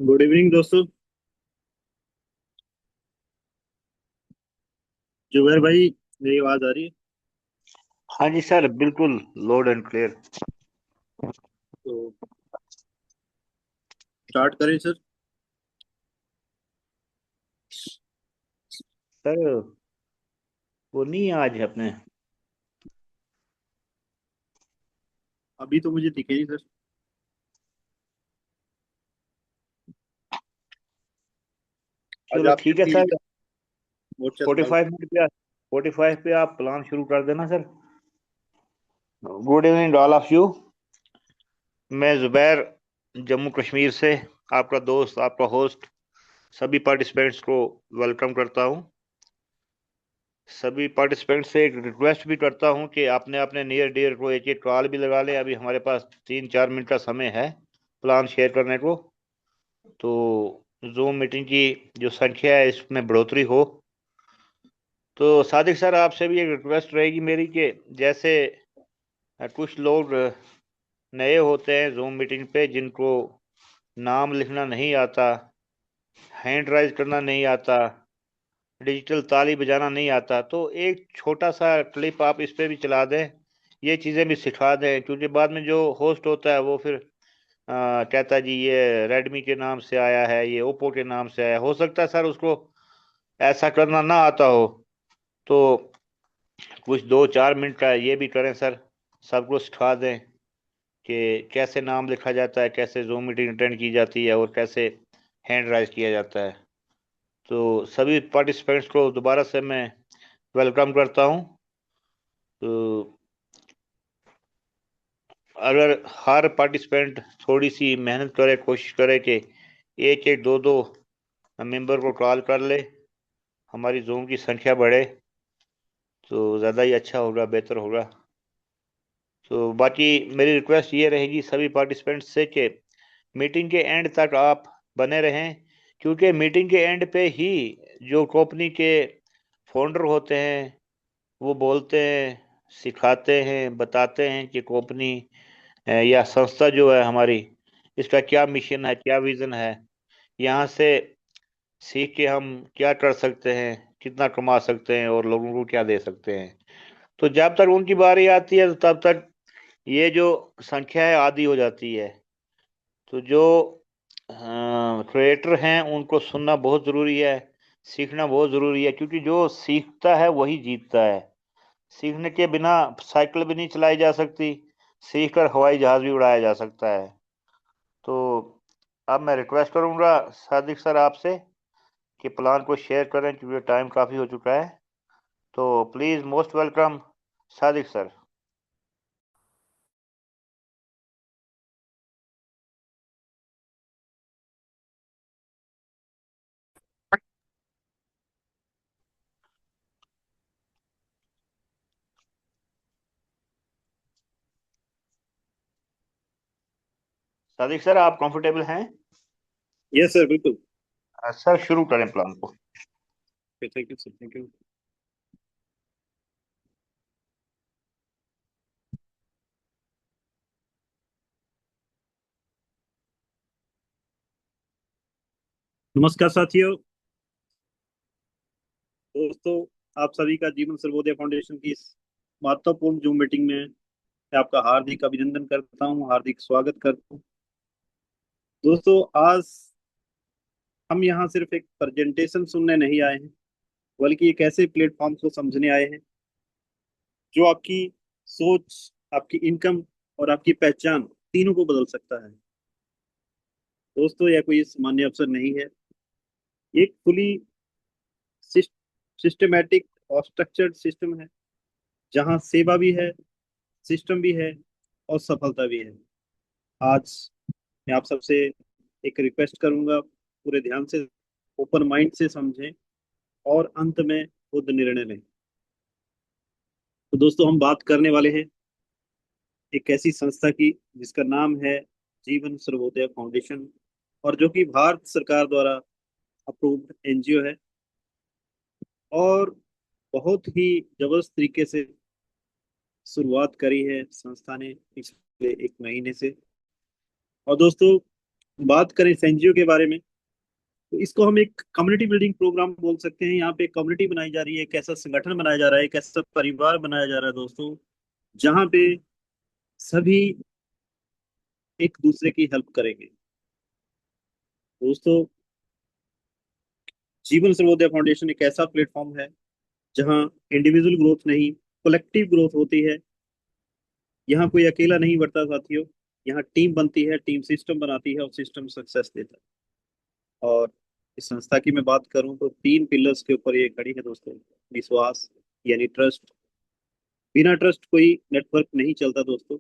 Good evening दोस्तों। जुबैर भाई, मेरी आवाज आ रही है? हाँ जी सर, बिल्कुल लोड एंड क्लियर। तो स्टार्ट करें सर। सर वो नहीं है आज अपने। अभी तो मुझे दिखे नहीं सर। आज चलो ठीक है आपकी सर। मोर्चा फोर्टी संभाल। फाइव मिनट पे 45 पे आप प्लान शुरू कर देना sir. Good evening all of you. मैं जुबैर, जम्मू कश्मीर से आपका दोस्त, आपका होस्ट, सभी पार्टिसिपेंट्स को वेलकम करता हूं। सभी पार्टिसिपेंट्स से एक रिक्वेस्ट भी करता हूं कि आपने अपने नियर डियर को एक एक कॉल भी लगा ले। अभी हमारे पास 3-4 मिनट का समय है प्लान शेयर करने को। तो जूम मीटिंग की जो संख्या है इसमें बढ़ोतरी हो। तो सादिक सर, आपसे भी एक रिक्वेस्ट रहेगी मेरी कि जैसे कुछ लोग नए होते हैं जूम मीटिंग पे, जिनको नाम लिखना नहीं आता, हैंड राइज करना नहीं आता, डिजिटल ताली बजाना नहीं आता, तो एक छोटा सा क्लिप आप इस पे भी चला दें। ये चीज़ें भी सिखा दें, क्योंकि बाद में जो होस्ट होता है वो फिर कहता है जी ये रेडमी के नाम से आया है, ये ओप्पो के नाम से आया है। हो सकता है सर उसको ऐसा करना ना आता हो। तो कुछ 2-4 मिनट का ये भी करें सर, सबको सिखा दें कि कैसे नाम लिखा जाता है, कैसे जूम मीटिंग अटेंड की जाती है और कैसे हैंड राइज किया जाता है। तो सभी पार्टिसिपेंट्स को दोबारा से मैं वेलकम करता हूं। तो अगर हर पार्टिसिपेंट थोड़ी सी मेहनत करे, कोशिश करे कि एक एक दो दो मेंबर को कॉल कर ले, हमारी जूम की संख्या बढ़े, तो ज़्यादा ही अच्छा होगा, बेहतर होगा। तो बाकी मेरी रिक्वेस्ट ये रहेगी सभी पार्टिसिपेंट्स से कि मीटिंग के एंड तक आप बने रहें, क्योंकि मीटिंग के एंड पे ही जो कंपनी के फाउंडर होते हैं वो बोलते हैं, सिखाते हैं, बताते हैं कि कंपनी या संस्था जो है हमारी, इसका क्या मिशन है, क्या विजन है, यहाँ से सीख के हम क्या कर सकते हैं, कितना कमा सकते हैं और लोगों को क्या दे सकते हैं। तो जब तक उनकी बारी आती है तो तब तक ये जो संख्या है आधी हो जाती है। तो जो क्रिएटर हैं उनको सुनना बहुत ज़रूरी है, सीखना बहुत ज़रूरी है, क्योंकि जो सीखता है वही जीतता है। सीखने के बिना साइकिल भी नहीं चलाई जा सकती, सीख कर हवाई जहाज़ भी उड़ाया जा सकता है। तो अब मैं रिक्वेस्ट करूंगा सादिक सर आपसे कि प्लान को शेयर करें, क्योंकि टाइम काफ़ी हो चुका है। तो please most welcome Sadiq sir. Sadiq sir, आप कंफर्टेबल हैं? यस सर, बिल्कुल। सर शुरू करें प्लान को। Thank you sir, thank you. नमस्कार साथियों, दोस्तों। आप सभी का जीवन सर्वोदय फाउंडेशन की इस महत्वपूर्ण जूम मीटिंग में मैं आपका हार्दिक अभिनंदन करता हूं, हार्दिक स्वागत करता हूं। दोस्तों, आज हम यहाँ सिर्फ एक प्रेजेंटेशन सुनने नहीं आए हैं, बल्कि एक ऐसे प्लेटफॉर्म को समझने आए हैं जो आपकी सोच, आपकी इनकम और आपकी पहचान तीनों को बदल सकता है। दोस्तों, यह कोई सामान्य अवसर नहीं है। एक फुली सिस्टमेटिक और स्ट्रक्चर्ड सिस्टम है, जहाँ सेवा भी है, सिस्टम भी है और सफलता भी है। आज मैं आप सबसे एक रिक्वेस्ट करूंगा, पूरे ध्यान से, ओपन माइंड से समझें और अंत में खुद निर्णय लें। तो दोस्तों, हम बात करने वाले हैं एक ऐसी संस्था की जिसका नाम है जीवन सर्वोदय फाउंडेशन, और जो कि भारत सरकार द्वारा अप्रूव्ड एनजीओ है, और बहुत ही जबरदस्त तरीके से शुरुआत करी है संस्था ने पिछले एक महीने से। और दोस्तों, बात करें इस एनजीओ के बारे में, तो इसको हम एक कम्युनिटी बिल्डिंग प्रोग्राम बोल सकते हैं। यहाँ पे एक कम्युनिटी बनाई जा रही है, एक ऐसा संगठन बनाया जा रहा है, एक ऐसा परिवार बनाया जा रहा है दोस्तों, जहाँ पे सभी एक दूसरे की हेल्प करेंगे। दोस्तों, जीवन सर्वोदय फाउंडेशन एक ऐसा प्लेटफॉर्म है जहाँ इंडिविजुअल ग्रोथ नहीं, कलेक्टिव ग्रोथ होती है। यहाँ कोई अकेला नहीं बढ़ता साथियों, यहाँ टीम बनती है, टीम सिस्टम बनाती है और सिस्टम सक्सेस देता है। और इस संस्था की मैं बात करूं तो तीन पिलर्स के ऊपर ये खड़ी है दोस्तों। विश्वास यानी ट्रस्ट, बिना ट्रस्ट कोई नेटवर्क नहीं चलता दोस्तों।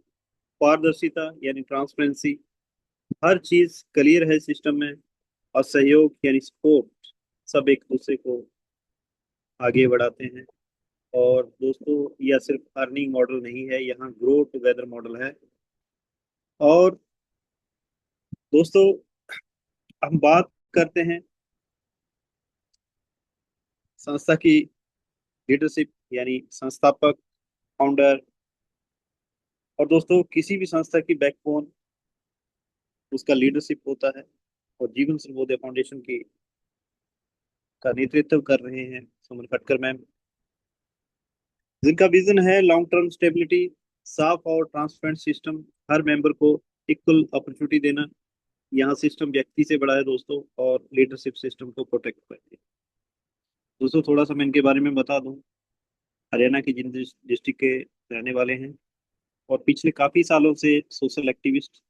पारदर्शिता यानी ट्रांसपेरेंसी, हर चीज क्लियर है सिस्टम में। और सहयोग यानी सपोर्ट, सब एक दूसरे को आगे बढ़ाते हैं। और दोस्तों, यह सिर्फ अर्निंग मॉडल नहीं है, यहाँ ग्रो टुगेदर मॉडल है। और दोस्तों, हम बात करते हैं संस्था की लीडरशिप यानी संस्थापक, फाउंडर। और दोस्तों, किसी भी संस्था की बैकबोन उसका लीडरशिप होता है। और जीवन सर्वोदय फाउंडेशन की का नेतृत्व कर रहे हैं सुमन खटकर मैम, जिनका विजन है लॉन्ग टर्म स्टेबिलिटी, साफ और ट्रांसपेरेंट सिस्टम, हर मेंबर को इक्वल अपॉर्चुनिटी देना। यहाँ सिस्टम व्यक्ति से बड़ा है दोस्तों, और लीडरशिप सिस्टम को प्रोटेक्ट करती है। दोस्तों, थोड़ा सा मैं इनके बारे में बता दूं। हरियाणा की जिंद डिस्ट्रिक्ट के रहने वाले हैं, और पिछले काफी सालों से सोशल एक्टिविस्ट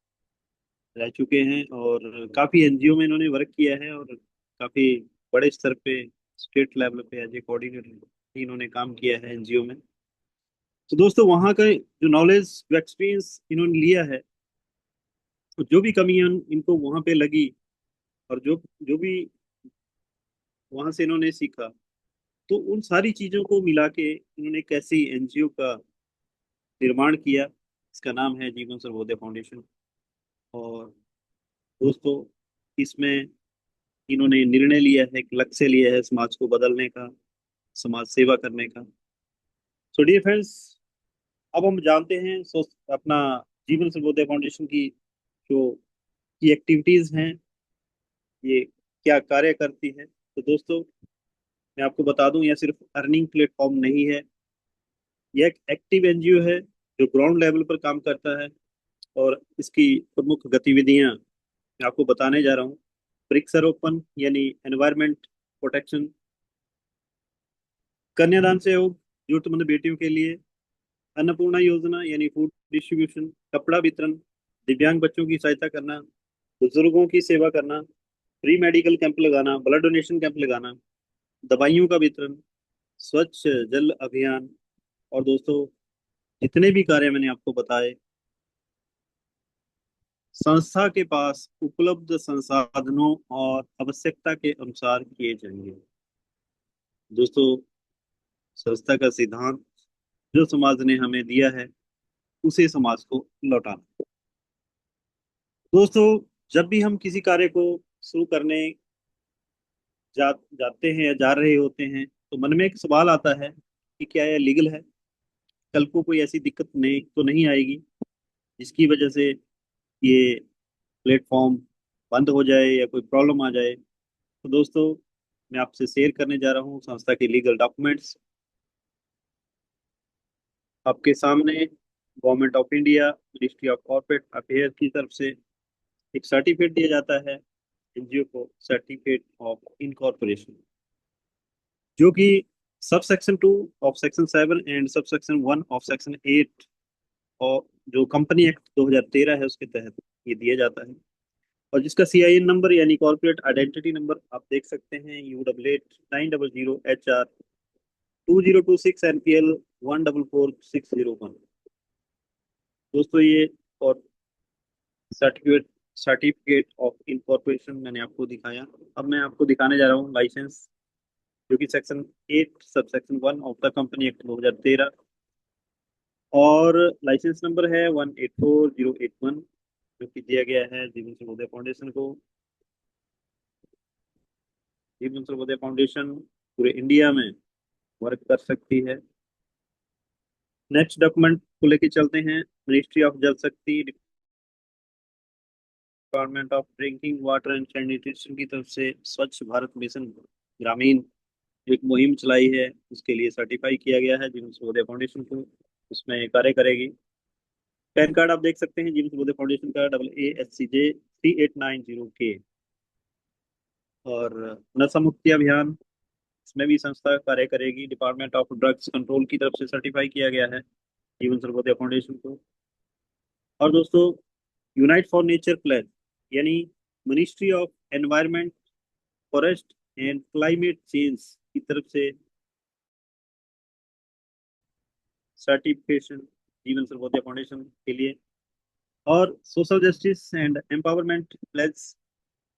रह चुके हैं, और काफी एनजीओ में इन्होंने वर्क किया है, और काफी बड़े स्तर पे स्टेट लेवल पे एज ए कोऑर्डिनेटर इन्होंने काम किया है एनजीओ में। तो दोस्तों, वहाँ का जो नॉलेज, जो एक्सपीरियंस इन्होंने लिया है, तो जो भी कमियां इनको वहाँ पे लगी, और जो जो भी वहाँ से इन्होंने सीखा, तो उन सारी चीजों को मिला के इन्होंने एक ऐसी एनजीओ का निर्माण किया। इसका नाम है जीवन सर्वोदय फाउंडेशन। और दोस्तों, इसमें इन्होंने निर्णय लिया है, एक लक्ष्य लिया है समाज को बदलने का, समाज सेवा करने का। सो डियर फ्रेंड्स, अब हम जानते हैं अपना जीवन सर्वोदय फाउंडेशन की जो की एक्टिविटीज हैं, ये क्या कार्य करती है। तो दोस्तों, मैं आपको बता दूं, यह सिर्फ अर्निंग प्लेटफॉर्म नहीं है, यह एक एक्टिव एनजीओ है जो ग्राउंड लेवल पर काम करता है। और इसकी प्रमुख गतिविधियां मैं आपको बताने जा रहा हूँ। वृक्षारोपण यानी एनवायरमेंट प्रोटेक्शन, कन्यादान सहयोग जरूरतमंद बेटियों के लिए, अन्नपूर्णा योजना यानी फूड डिस्ट्रीब्यूशन, कपड़ा वितरण, दिव्यांग बच्चों की सहायता करना, बुजुर्गों की सेवा करना, फ्री मेडिकल कैंप लगाना, ब्लड डोनेशन कैंप लगाना, दवाइयों का वितरण, स्वच्छ जल अभियान। और दोस्तों, जितने भी कार्य मैंने आपको बताए, संस्था के पास उपलब्ध संसाधनों और आवश्यकता के अनुसार किए जाएंगे। दोस्तों, संस्था का सिद्धांत, जो समाज ने हमें दिया है उसे समाज को लौटाना। दोस्तों, जब भी हम किसी कार्य को शुरू करने जाते हैं या जा रहे होते हैं, तो मन में एक सवाल आता है कि क्या यह लीगल है, कल को कोई ऐसी दिक्कत नहीं तो नहीं आएगी जिसकी वजह से ये प्लेटफॉर्म बंद हो जाए या कोई प्रॉब्लम आ जाए। तो दोस्तों, मैं आपसे शेयर करने जा रहा हूँ संस्था के लीगल डॉक्यूमेंट्स। आपके सामने government of India, ministry of corporate affair की तरफ से एक सर्टिफिकेट दिया जाता है एनजीओ को, सर्टिफिकेट ऑफ इनकॉर्पोरेशन, जो कि sub section 2 of section 7 and sub section 1 of section 8 और जो कंपनी एक्ट 2013 है उसके तहत ये दिया जाता है। और जिसका सीआईएन नंबर यानी कॉर्पोरेट आइडेंटिटी नंबर आप देख सकते हैं, U88 900HR 2026 NPL 144601। दोस्तों, ये और सर्टिफिकेट सर्टिफिकेट ऑफ इनकॉर्पोरेशन मैंने आपको दिखाया। अब मैं आपको दिखाने जा रहा हूँ लाइसेंस, जो कि section 8 sub section 1 of the company act 2013, और लाइसेंस नंबर है 184081, जो कि दिया गया है जीवन सर्वोदय फाउंडेशन को। जीवन सर्वोदय फाउंडेशन पूरे इंडिया में वर्क कर सकती है। नेक्स्ट डॉक्यूमेंट को लेके चलते हैं, मिनिस्ट्री ऑफ जल शक्ति department of drinking water and sanitation की तरफ से स्वच्छ भारत मिशन ग्रामीण एक मुहिम चलाई है, उसके लिए सर्टिफाई किया गया है जीवन सर्वोदय फाउंडेशन को। उसमें कार्य करेगी। पैन कार्ड आप देख सकते हैं जीवन सर्वोदय फाउंडेशन का AASCJ3890K। और नशा मुक्ति अभियान, इसमें भी संस्था कार्य करेगी। डिपार्टमेंट ऑफ ड्रग्स कंट्रोल की तरफ से सर्टिफाई किया गया है जीवन सर्वोदय फाउंडेशन को। और दोस्तों, यूनाइट फॉर नेचर प्लान यानी ministry of environment, forest and climate change की तरफ से सर्टिफिकेशन जीवन सर्वोदय फाउंडेशन के लिए। और social justice and empowerment pledge,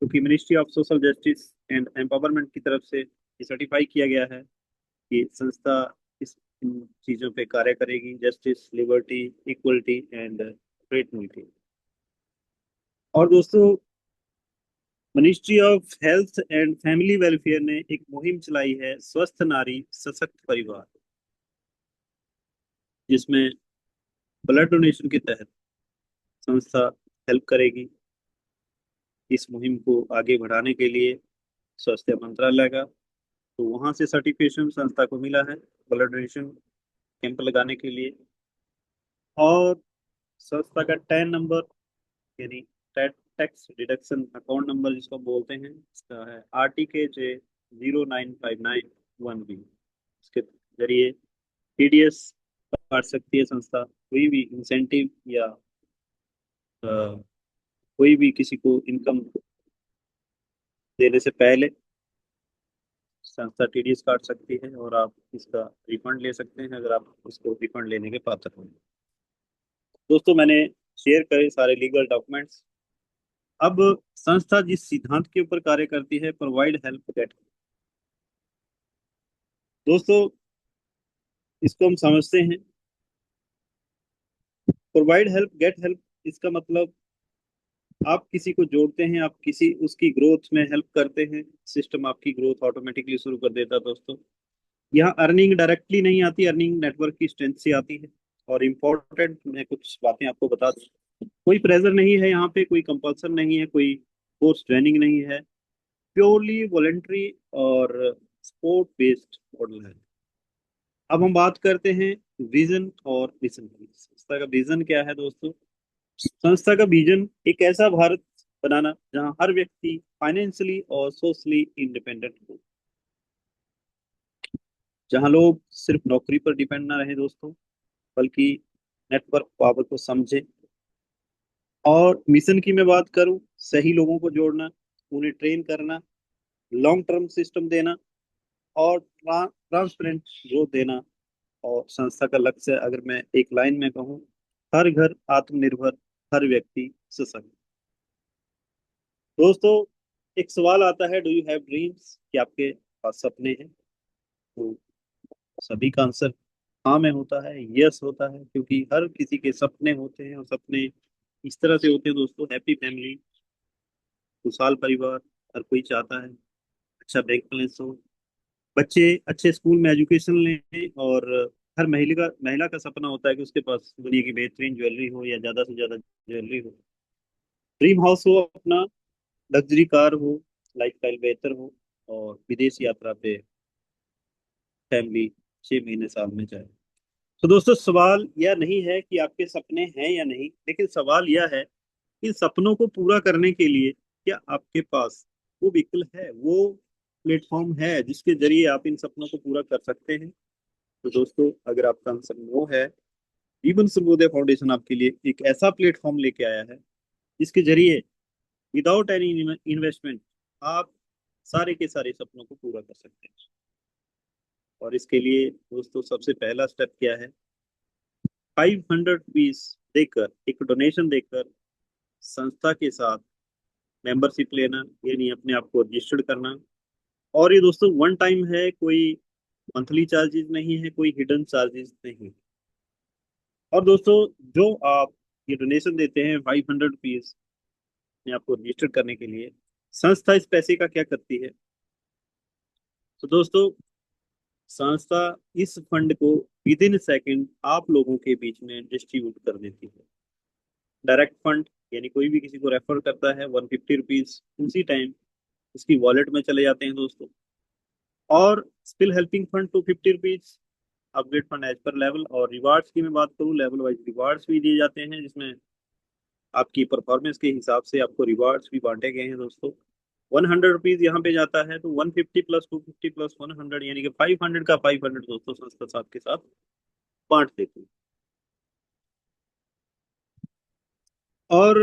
क्योंकि ministry of social justice and empowerment की तरफ से ये सर्टिफाई किया गया है कि संस्था इस इन चीजों पे कार्य करेगी, justice, liberty, equality and fraternity. और दोस्तों, ministry of health and family welfare ने एक मुहिम चलाई है स्वस्थ नारी सशक्त परिवार, जिसमें ब्लड डोनेशन के तहत संस्था हेल्प करेगी इस मुहिम को आगे बढ़ाने के लिए। स्वास्थ्य मंत्रालय का, तो वहां से सर्टिफिकेशन संस्था को मिला है ब्लड डोनेशन कैंप लगाने के लिए। और संस्था का टैन नंबर यानी टैक्स डिडक्शन अकाउंट नंबर जिसको हम बोलते हैं, इसका है RTKJ0959 1B। इसके जरिए TDS काट सकती है संस्था। कोई भी इंसेंटिव या कोई भी किसी को इनकम देने से पहले संस्था TDS काट सकती है, और आप इसका रिफंड ले सकते हैं अगर आप इसको रिफंड लेने के पात्र हैं। दोस्तों, मैंने शेयर करे सारे लीगल डॉक्यूमेंट्स। अब संस्था जिस सिद्धांत के ऊपर कार्य करती है, प्रोवाइड हेल्प गेट, दोस्तों इसको हम समझते हैं। प्रोवाइड हेल्प गेट हेल्प, इसका मतलब आप किसी को जोड़ते हैं, आप किसी उसकी ग्रोथ में हेल्प करते हैं, सिस्टम आपकी ग्रोथ ऑटोमेटिकली शुरू कर देता है। दोस्तों, यहाँ अर्निंग डायरेक्टली नहीं आती, अर्निंग नेटवर्क की स्ट्रेंथ से आती है। और इम्पोर्टेंट मैं कुछ बातें आपको बता दूं, कोई प्रेशर नहीं है यहाँ पे, कोई कंपल्सन नहीं है, कोई फोर्स ट्रेनिंग नहीं है, प्योरली वॉलेंट्री और स्पोर्ट बेस्ड मॉडल है। अब हम बात करते हैं विजन और मिशन की। संस्था का विजन क्या है दोस्तों? संस्था का विजन एक ऐसा भारत बनाना जहां हर व्यक्ति फाइनेंशियली और सोशली इंडिपेंडेंट हो, जहां लोग सिर्फ नौकरी पर डिपेंड ना रहे दोस्तों, बल्कि नेटवर्क पावर को समझे। और मिशन की मैं बात करूं, सही लोगों को जोड़ना, उन्हें ट्रेन करना, लॉन्ग टर्म सिस्टम देना, और ट्रांसपेरेंट ग्रोथ देना। और संस्था का लक्ष्य अगर मैं एक लाइन में कहूँ, हर घर आत्मनिर्भर, हर व्यक्ति सशक्त। दोस्तों, एक सवाल आता है, डू यू हैव ड्रीम्स, कि आपके पास सपने हैं? तो सभी का आंसर हाँ में होता है, यस होता है, क्योंकि हर किसी के सपने होते हैं। और सपने इस तरह से होते हैं दोस्तों, हैप्पी फैमिली, खुशहाल परिवार, हर कोई चाहता है। अच्छा बैंक बैलेंस हो, बच्चे अच्छे स्कूल में एजुकेशन लें, और हर महिला का सपना होता है कि उसके पास दुनिया की बेहतरीन ज्वेलरी हो या ज्यादा से ज्यादा ज्वेलरी हो। ड्रीम हाउस हो अपना, लग्जरी कार हो, लाइफस्टाइल बेहतर हो, और विदेश यात्रा पे फैमिली 6 महीने साल में जाए। तो दोस्तों, सवाल यह नहीं है कि आपके सपने हैं या नहीं, लेकिन सवाल यह है, इन सपनों को पूरा करने के लिए क्या आपके पास वो व्हीकल है, वो प्लेटफॉर्म है जिसके जरिए आप इन सपनों को पूरा कर सकते हैं? तो दोस्तों, अगर आपका आंसर नो है, जीवन सर्वोदय फाउंडेशन आपके लिए एक ऐसा प्लेटफॉर्म लेके आया है जिसके जरिए विदाउट एनी इन्वेस्टमेंट आप सारे के सारे सपनों को पूरा कर सकते हैं। और इसके लिए दोस्तों, सबसे पहला स्टेप क्या है? 500 रुपीज देकर, एक डोनेशन देकर संस्था के साथ मेंबरशिप लेना, यानी अपने आप को रजिस्टर्ड करना। और ये दोस्तों वन टाइम है, कोई मंथली चार्जेस नहीं है, कोई हिडन चार्जेस नहीं। और दोस्तों, जो आप ये डोनेशन देते हैं 500 रुपीज अपने आप को रजिस्टर करने के लिए, संस्था इस पैसे का क्या करती है? तो दोस्तों, संस्था इस फंड को विद इन सेकंड आप लोगों के बीच में डिस्ट्रीब्यूट कर देती है। डायरेक्ट फंड यानी कोई भी किसी को रेफर करता है 150 रुपीज उसी टाइम उसकी वॉलेट में चले जाते हैं दोस्तों। और skill helping fund 250 rupees, upgrade fund as per level. और रिवार्ड्स की मैं बात करूँ, लेवल वाइज रिवार्ड्स भी दिए जाते हैं, जिसमें आपकी परफॉर्मेंस के हिसाब से आपको रिवार्ड्स भी बांटे गए हैं दोस्तों। 100 रुपीज यहाँ पे जाता है, तो 150 प्लस 250 प्लस 100 यानी कि 500 का 500 दोस्तों संस्था साथ के साथ बांट देती है। और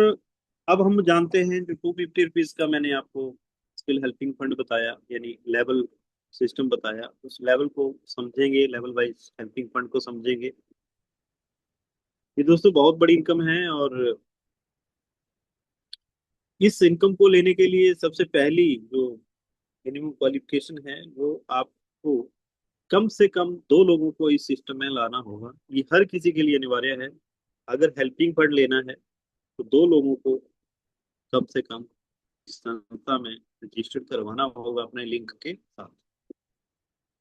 अब हम जानते हैं जो 250 रुपीज का मैंने आपको स्किल हेल्पिंग फंड बताया, यानी लेवल सिस्टम बताया, उस लेवल को समझेंगे, लेवल वाइज हेल्पिंग फंड को समझेंगे। ये दोस्तों बहुत बड़ी इनकम है, और इस इनकम को लेने के लिए सबसे पहली जो मिनिमम क्वालिफिकेशन है वो आपको कम से कम दो लोगों को इस सिस्टम में लाना होगा। ये हर किसी के लिए अनिवार्य है। अगर हेल्पिंग फंड लेना है तो दो लोगों को कम से कम इस संस्था में रजिस्टर्ड करवाना होगा अपने लिंक के साथ।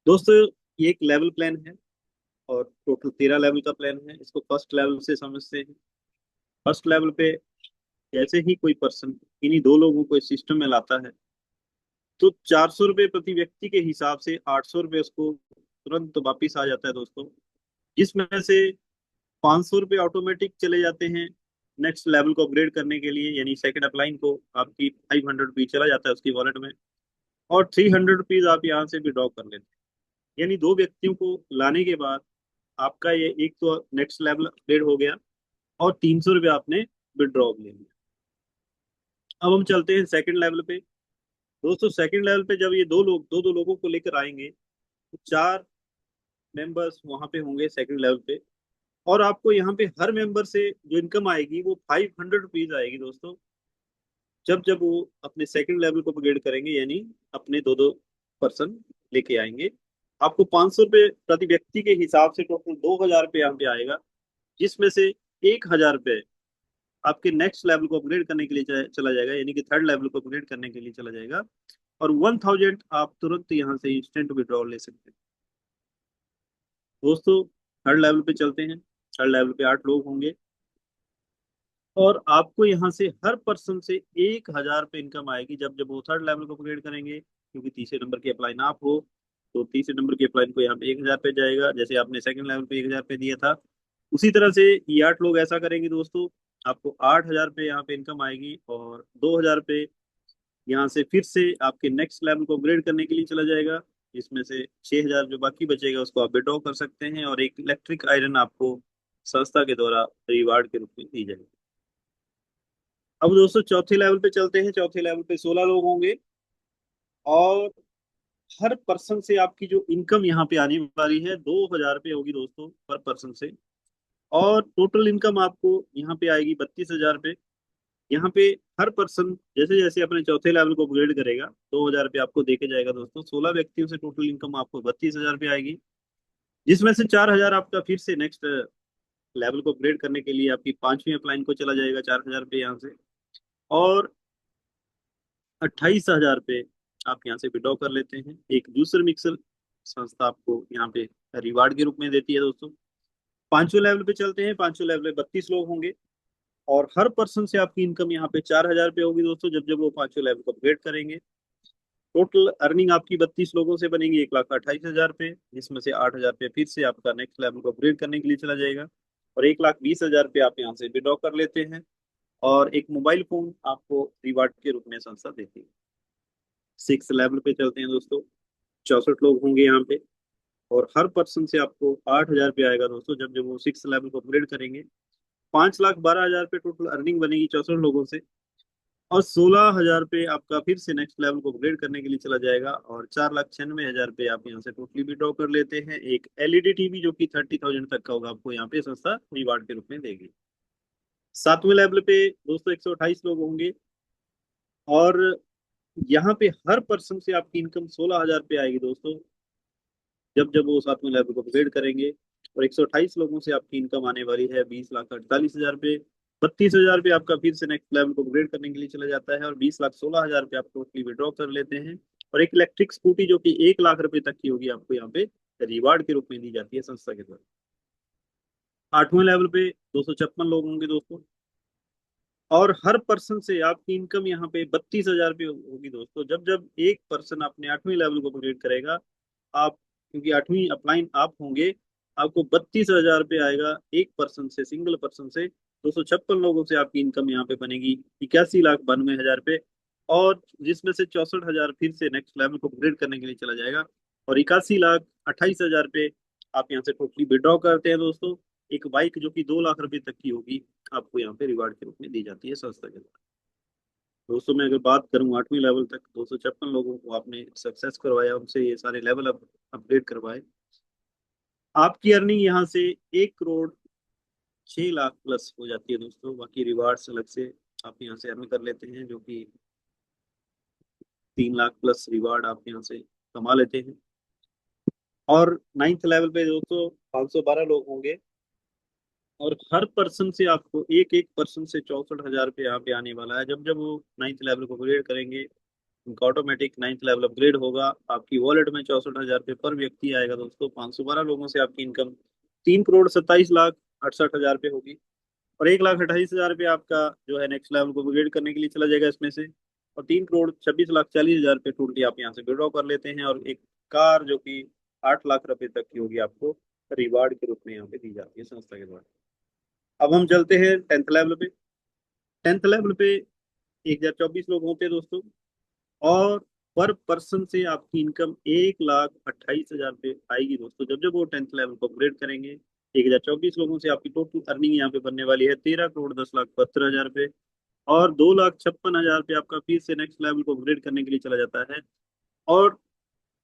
दोस्तों ये एक लेवल प्लान है, और टोटल 13 लेवल का प्लान है। इसको फर्स्ट लेवल से समझते हैं। फर्स्ट लेवल पे जैसे ही कोई पर्सन इन्हीं दो लोगों को इस सिस्टम में लाता है, तो 400 रुपये प्रति व्यक्ति के हिसाब से 800 रुपये उसको तुरंत वापिस आ जाता है दोस्तों, जिसमें से 500 रुपये ऑटोमेटिक चले जाते हैं नेक्स्ट लेवल को अपग्रेड करने के लिए, यानी सेकंड अपलाइन को आपकी 500 रुपीज चला जाता है उसकी वॉलेट में। और 300 रुपीज आप यहाँ से विड्रॉ कर लेते हैं। यानी दो व्यक्तियों को लाने के बाद आपका ये एक तो नेक्स्ट लेवल अपग्रेड हो गया, और 300 रुपये आपने विड्रॉ ले लिया। अब हम चलते हैं सेकंड लेवल पे। दोस्तों सेकंड लेवल पे जब ये दो लोग दो दो लोगों को लेकर आएंगे, तो 4 मेंबर्स वहां पे होंगे सेकंड लेवल पे। और आपको यहाँ पे हर मेंबर से जो इनकम आएगी वो 500 रुपीज आएगी दोस्तों, जब जब वो अपने सेकंड लेवल को अपग्रेड करेंगे, यानी अपने दो दो पर्सन लेके आएंगे। आपको 500 रुपये प्रति व्यक्ति के हिसाब से टोटल 2,000 रुपये यहाँ पे आएगा, जिसमें से 1,000 रुपये आपके नेक्स्ट लेवल को अपग्रेड करने के लिए चला जाएगा, यानी कि थर्ड लेवल को अपग्रेड करने के लिए चला जाएगा। और 1,000 आप तुरंत यहाँ से इंस्टेंट विड्रॉल ले सकते हैं। दोस्तों थर्ड लेवल पे चलते हैं। थर्ड लेवल पे 8 लोग होंगे, और आपको यहाँ से हर पर्सन से 1,000 रुपये इनकम आएगी, जब जब वो थर्ड लेवल को अपग्रेड करेंगे। क्योंकि तीसरे नंबर की अप्लाई आप हो, तो तीसरे नंबर की अप्लाई को यहाँ पे 1,000 रुपये जाएगा, जैसे आपने सेकंड लेवल पे 1,000 रुपये दिया था। उसी तरह से ये 8 लोग ऐसा करेंगे दोस्तों, आपको 8,000 रुपये यहाँ पे इनकम आएगी, और 2,000 रुपये यहाँ से फिर से आपके नेक्स्ट लेवल को अपग्रेड करने के लिए चला जाएगा। इसमें से 6,000 जो बाकी बचेगा उसको आप विड्रॉ कर सकते हैं, और एक इलेक्ट्रिक आयरन आपको संस्था के द्वारा रिवार्ड के रूप में दी जाएगी। अब दोस्तों चौथे लेवल पे चलते हैं। चौथे लेवल पे 16 लोग होंगे, और हर पर्सन से आपकी जो इनकम यहाँ पे आने वाली है 2,000 रुपये होगी दोस्तों पर पर्सन से। और टोटल इनकम आपको यहाँ पे आएगी 32,000 रुपये। यहाँ पे हर पर्सन जैसे जैसे अपने चौथे लेवल को अपग्रेड करेगा 2,000 रुपये आपको देके जाएगा दोस्तों। 16 व्यक्तियों से टोटल इनकम आपको 32,000 रुपये आएगी, जिसमें से 4,000 आपका फिर से नेक्स्ट लेवल को अपग्रेड करने के लिए आपकी पांचवी अपलाइन को चला जाएगा, 4,000 रुपये यहाँ से। और 28,000 रुपये आप यहाँ से विड्रॉ कर लेते हैं। एक दूसरे मिक्सर संस्था आपको यहाँ पे रिवार्ड के रूप में देती है दोस्तों। पांचवें लेवल पे चलते हैं। पांचवें लेवल पे 32 लोग होंगे, और हर पर्सन से आपकी इनकम यहाँ पे 4,000 रुपये होगी दोस्तों, जब जब वो पांचवें लेवल को अपग्रेड करेंगे। टोटल अर्निंग आपकी 32 लोगों से बनेगी 1,28,000 रुपये, जिसमें से 8,000 रुपये फिर से आपका नेक्स्ट लेवल को अपग्रेड करने के लिए चला जाएगा, और 1,20,000 रुपये आप यहाँ से विड्रॉ कर लेते हैं। और एक मोबाइल फोन आपको रिवार्ड के रूप में संस्था देती है। सिक्स लेवल पे चलते हैं दोस्तों। 64 लोग होंगे यहाँ पे, और हर पर्सन से आपको 8,000 रुपये आएगा दोस्तों, जब जब वो सिक्स लेवल को अपग्रेड करेंगे। 5,12,000 रुपये टोटल अर्निंग बनेगी 64 लोगों से। और 16,000 रुपये आपका फिर से नेक्स्ट लेवल को अपग्रेड करने के लिए चला जाएगा, और 4,96,000 रुपये आप यहाँ से टोटली विड्रॉ कर लेते हैं। एक एलईडी टीवी जो कि 30,000 तक का होगा आपको यहाँ पे संस्था रिवार्ड के रूप में देगी। सातवें लेवल पे दोस्तों 128 लोग होंगे, और यहाँ पे हर पर्सन से आपकी इनकम 16,000 रुपये आएगी दोस्तों, जब जब वो सातवें लेवल को अपग्रेड करेंगे। और 128 लोगों से आपकी इनकम आने वाली है 20,48,000 रुपये। 32,000 रुपये आपका फिर से नेक्स्ट लेवल को अपग्रेड करने के लिए चला जाता है, और 20,16,000 रुपये आप टोटली विड्रॉ कर लेते हैं। और एक इलेक्ट्रिक स्कूटी जो कि 1,00,000 रुपये तक की होगी आपको यहाँ पे रिवार्ड के रूप में दी जाती है संस्था के द्वारा। आठवें लेवल पे 256 लोग होंगे दोस्तों, और हर पर्सन से आपकी इनकम यहाँ पे 32,000 रुपये होगी दोस्तों। जब जब एक पर्सन अपने 8वीं लेवल को कंप्लीट करेगा, आप, क्योंकि 8वीं अपलाइन आप होंगे, आपको 32,000 रुपये आएगा एक पर्सन से, सिंगल पर्सन से। 256 लोगों से आपकी इनकम यहाँ पे बनेगी 81,92,000 रुपये। और जिसमें से 64,000 फिर से नेक्स्ट लेवल को अपग्रेड करने के लिए चला जाएगा। और 81,28,000 रुपये आप यहाँ से टोटली विड्रॉ करते हैं दोस्तों। एक बाइक जो कि 2 लाख रुपए तक की होगी, आपको यहाँ पे रिवार्ड के रूप में दी जाती है संस्था के द्वारा। दोस्तों मैं अगर बात करूँ 8वीं लेवल तक 256 लोगों को आपने सक्सेस करवाया, उनसे ये सारे लेवल अपग्रेड करवाए, आपकी अर्निंग यहाँ से 1,06,00,000 प्लस हो जाती है दोस्तों। बाकी रिवार्ड्स अलग से आप यहाँ से अर्न कर लेते हैं, जो कि 3 लाख प्लस रिवार्ड आप यहाँ से कमा लेते हैं। और 9th लेवल पे दोस्तों 512 लोग होंगे, और हर पर्सन से आपको एक एक पर्सन से 64,000 रुपये यहाँ पे आने वाला है। जब जब वो 9th लेवल को अपग्रेड करेंगे, उनका ऑटोमेटिक 9th लेवल अपग्रेड होगा, आपकी वॉलेट में 64,000 रुपये पर व्यक्ति आएगा दोस्तों। 512 लोगों से आपकी इनकम 3,27,68,000 रुपये होगी। और 1,28,000 रुपये आपका जो है नेक्स्ट लेवल को अपग्रेड करने के लिए चला जाएगा इसमें से। और 3,26,40,000 रुपये टोटली आप यहाँ से विड्रॉ कर लेते हैं। और एक कार जो कि 8 लाख रुपए तक की होगी, आपको रिवार्ड के रूप में यहाँ पे दी जाती है संस्था के द्वारा। अब हम चलते हैं 10th लेवल पे। 10th लेवल पे 1,024 लोग होते हैं दोस्तों। और पर पर्सन से आपकी इनकम 1,28,000 रुपये आएगी दोस्तों, जब जब वो 10th लेवल को अपग्रेड करेंगे। 1,024 लोगों से आपकी टोटल अर्निंग यहाँ पे बनने वाली है 13,10,72,000 रुपये। और 2,56,000 रुपये आपका फिर से नेक्स्ट लेवल को अपग्रेड करने के लिए चला जाता है। और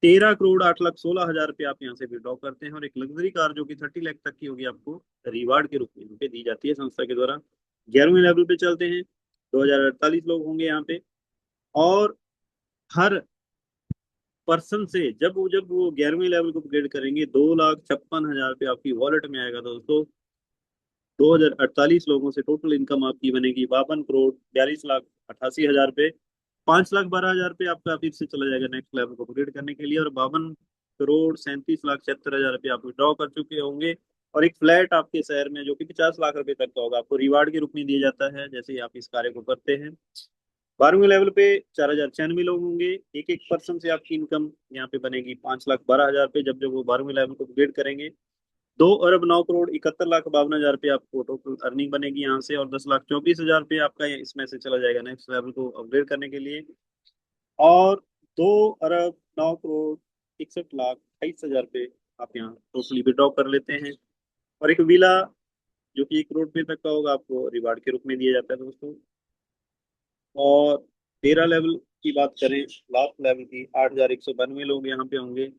13,08,16,000 रुपये आप यहाँ से विड्रॉ करते हैं। और एक लग्जरी कार जो कि 30 लाख तक की होगी, आपको रिवार्ड के रूप में यहाँ पे दी जाती है संस्था के द्वारा। 11वें लेवल पे चलते हैं। 2,048 लोग होंगे यहाँ पे। और हर पर्सन से जब वो 11वें लेवल को अपग्रेड करेंगे, 2,56,000 रुपये आपकी वॉलेट में आएगा दोस्तों। 2,048 लोगों से टोटल इनकम आपकी बनेगी 52,42,88,000 रुपये। 5,12,000 रुपये आपका फिर से चला जाएगा नेक्स्ट लेवल को अपग्रेड करने के लिए। और 52,37,76,000 रुपये आप विड्रॉ कर चुके होंगे। और एक फ्लैट आपके शहर में जो कि 50 लाख रुपए तक का होगा, आपको रिवार्ड के रूप में दिया जाता है जैसे ही आप इस कार्य को करते हैं। 12वें लेवल पे 4,096 लोग होंगे। एक एक पर्सन से आपकी इनकम यहाँ पे बनेगी 5,12,000 रुपये, जब जब वो 12वें लेवल को अपग्रेड करेंगे। 2,09,71,52,000 रुपये आपको टोटल अर्निंग बनेगी यहाँ से। और 10,24,000 रुपये आपका इसमें से चला जाएगा नेक्स्ट लेवल को अपग्रेड करने के लिए। और 2,09,61,28,000 रुपये आप यहाँ टोटली विड्रॉ कर लेते हैं। और एक विला जो कि 1 करोड़ रुपये तक का होगा, आपको रिवार्ड के रूप में दिया जाता है दोस्तों। और 13 लेवल की बात करें, लास्ट लेवल की, 8,192 लोग यहाँ पे होंगे।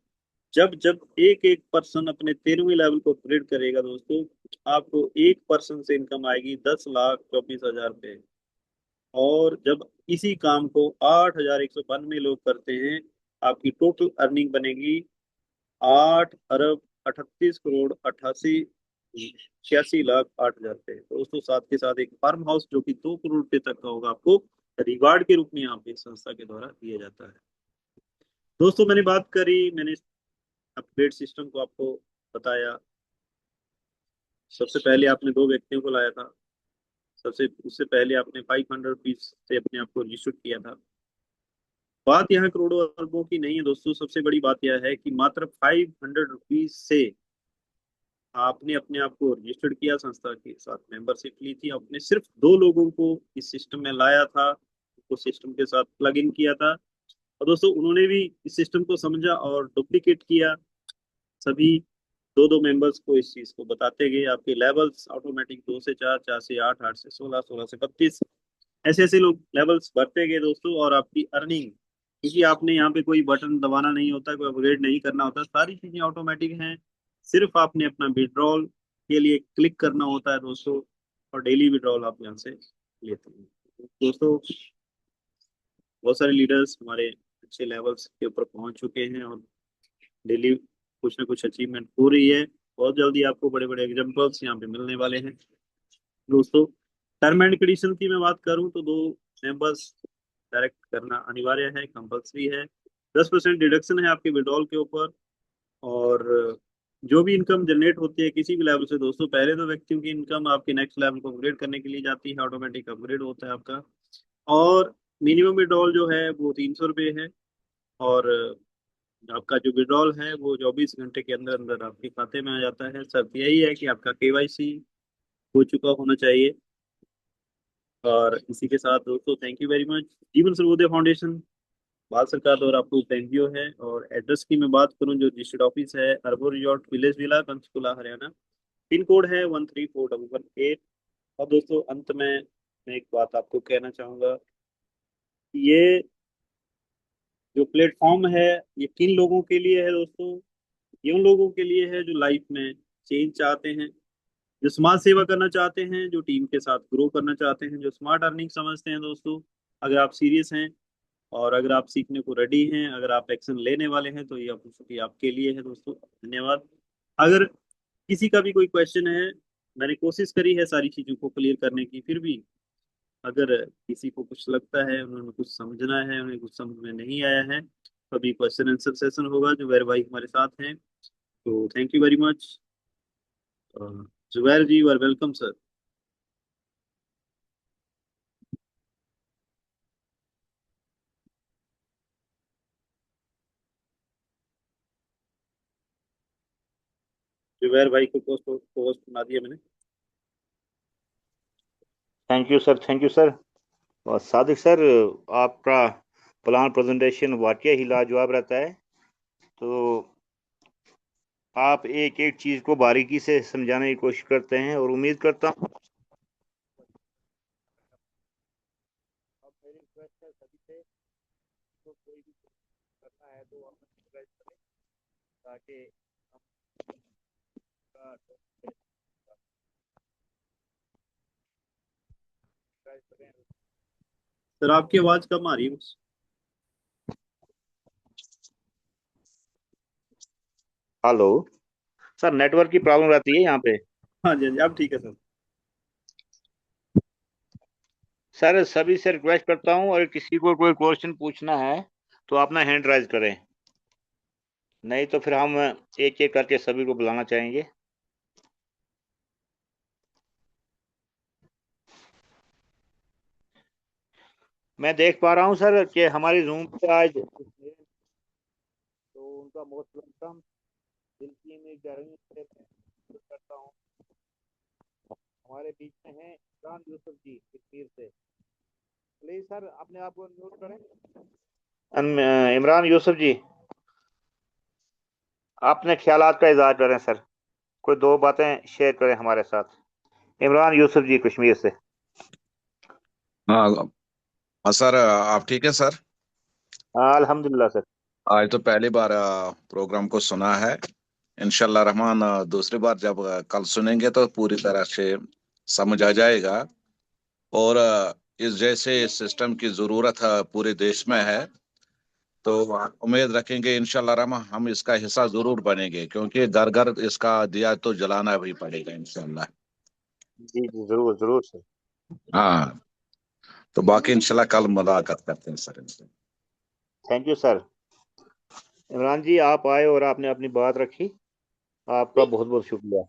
जब जब एक एक पर्सन अपने 13वें लेवल को अपग्रेड करेगा दोस्तों, आपको एक पर्सन से इनकम आएगी 10,24,000 रुपये। और जब इसी काम को 8,192 लोग करते हैं, आपकी टोटल अर्निंग बनेगी 8,38,38,86,08,000 रुपये दोस्तों। साथ के साथ एक फार्म हाउस जो कि 2 करोड़ रुपये तक का होगा, आपको रिवार्ड के रूप में यहाँ पे संस्था के द्वारा दिया जाता है। दोस्तों मैंने बात करी, मैंने अपग्रेड सिस्टम को आपको बताया। सबसे पहले आपने 2 व्यक्तियों को लाया था। सबसे उससे पहले आपने 500 रुपीज से अपने आप को रजिस्टर किया था। बात यहाँ करोड़ों अरबों की नहीं है दोस्तों। सबसे बड़ी बात यह है कि मात्र 500 रुपीज से आपने अपने आप को रजिस्टर्ड किया, संस्था के साथ मेंबरशिप ली थी, आपने सिर्फ 2 लोगों को इस सिस्टम में लाया था, उनको सिस्टम के साथ प्लग इन किया था। और दोस्तों उन्होंने भी इस सिस्टम को समझा और डुप्लीकेट किया। सभी 2 2 मेंबर्स को इस चीज को बताते गए। आपके लेवल्स ऑटोमेटिक 2 से 4, 4 से 8, 8 से 16, 16 से 32, ऐसे ऐसे लोग लेवल्स बढ़ते गए दोस्तों। और आपकी अर्निंग, क्योंकि आपने यहाँ पे कोई बटन दबाना नहीं होता, कोई अपग्रेड नहीं करना होता, सारी चीजें ऑटोमेटिक हैं। सिर्फ आपने अपना विड्रॉल के लिए क्लिक करना होता है दोस्तों, और डेली विड्रॉल आप यहाँ से लेते हैं दोस्तों। बहुत सारे लीडर्स हमारे अच्छे लेवल्स के ऊपर पहुंच चुके हैं, और डेली कुछ ना कुछ अचीवमेंट हो रही है। बहुत जल्दी आपको बड़े बड़े एग्जाम्पल्स यहाँ पे मिलने वाले हैं दोस्तों। टर्म एंड कंडीशन की मैं बात करूं तो 2 मेंबर्स डायरेक्ट करना अनिवार्य है, कंपल्सरी है। 10% डिडक्शन है आपके विड्रॉल के ऊपर। और जो भी इनकम जनरेट होती है किसी भी लेवल से दोस्तों, पहले तो व्यक्तियों की इनकम आपके नेक्स्ट लेवल को अपग्रेड करने के लिए जाती है, ऑटोमेटिक अपग्रेड होता है आपका। और मिनिमम विड्रॉल जो है वो 300 रुपये है। और आपका जो विड्रॉल है वो 24 घंटे के अंदर अंदर आपके खाते में आ जाता है। सब यही है कि आपका केवाईसी हो चुका होना चाहिए। और इसी के साथ दोस्तों थैंक यू वेरी मच। जीवन सर्वोदय फाउंडेशन भारत सरकार द्वारा अप्रूव्ड एनजीओ है। और एड्रेस की मैं बात करूं, जो रजिस्टर्ड ऑफिस है अरबो resort village villa Panchkula Haryana. Pin code है 134118। और दोस्तों अंत में मैं एक बात आपको कहना चाहूंगा, ये जो प्लेटफॉर्म है ये किन लोगों के लिए है दोस्तों। ये उन लोगों के लिए है जो लाइफ में चेंज चाहते हैं, जो समाज सेवा करना चाहते हैं, जो टीम के साथ ग्रो करना चाहते हैं, जो स्मार्ट अर्निंग समझते हैं दोस्तों। अगर आप सीरियस हैं और अगर आप सीखने को रेडी हैं, अगर आप एक्शन लेने वाले हैं, तो ये अपॉर्चुनिटी आपके लिए है दोस्तों। धन्यवाद। अगर किसी का भी कोई क्वेश्चन है, मैंने कोशिश करी है सारी चीजों को क्लियर करने की, फिर भी अगर किसी को कुछ लगता है, उन्होंने कुछ समझना है, उन्हें कुछ समझ में नहीं आया है, तो अभी क्वेश्चन आंसर सेशन होगा जो वेर भाई हमारे साथ हैं। तो thank you very much. Zubair ji, you are welcome sir. Zubair भाई को पोस्ट पोस्ट बना दिया मैंने। Thank you sir, thank you sir. और सादिक सर, आपका प्लान प्रेजेंटेशन वाकई ही लाजवाब रहता है। तो आप एक एक चीज को बारीकी से समझाने की कोशिश करते हैं और उम्मीद करता हूँ। अब मेरी रिक्वेस्ट है सभी से, तो कोई भी करना है तो आप रिक्वेस्ट करें, ताकि हम करें। सर आपकी आवाज कम आ रही है बस। हेलो सर, नेटवर्क की प्रॉब्लम रहती है यहाँ पे। हाँ जी हाँ जी, अब ठीक है सर। सर सभी से रिक्वेस्ट करता हूँ, अगर किसी को कोई क्वेश्चन पूछना है तो अपना हैंड राइज करें, नहीं तो फिर हम एक एक करके सभी को बुलाना चाहेंगे। मैं देख पा रहा हूँ सर कि हमारी जूम पे आज, तो उनका मोस्ट वेलकम। दिल की में गहराइयों से मैं करता हूँ। हमारे बीच में है इमरान यूसुफ जी कश्मीर से। प्लीज सर अपने आप को म्यूट करें। इमरान यूसुफ जी, अपने ख्यालात का इजहार करें सर, कोई दो बातें शेयर करें हमारे साथ। इमरान यूसुफ जी कश्मीर से। हाँ। सर आप ठीक है सर। हाँ अल्हम्दुलिल्लाह सर। आज तो पहली बार प्रोग्राम को सुना है। इंशाल्लाह रहमान दूसरी बार जब कल सुनेंगे तो पूरी तरह से समझ आ जाएगा। और इस जैसे सिस्टम की जरूरत पूरे देश में है, तो उम्मीद रखेंगे इंशाल्लाह रहमान हम इसका हिस्सा जरूर बनेंगे, क्योंकि घर घर इसका दिया तो जलाना भी पड़ेगा इंशाल्लाह। जी जी जरूर जरूर सर। हाँ। तो बाकी इंशाल्लाह कल मुलाकात करते हैं सर इनसे। Thank you sir. Imran ji आप आए और आपने अपनी बात रखी, आपका बहुत बहुत शुक्रिया।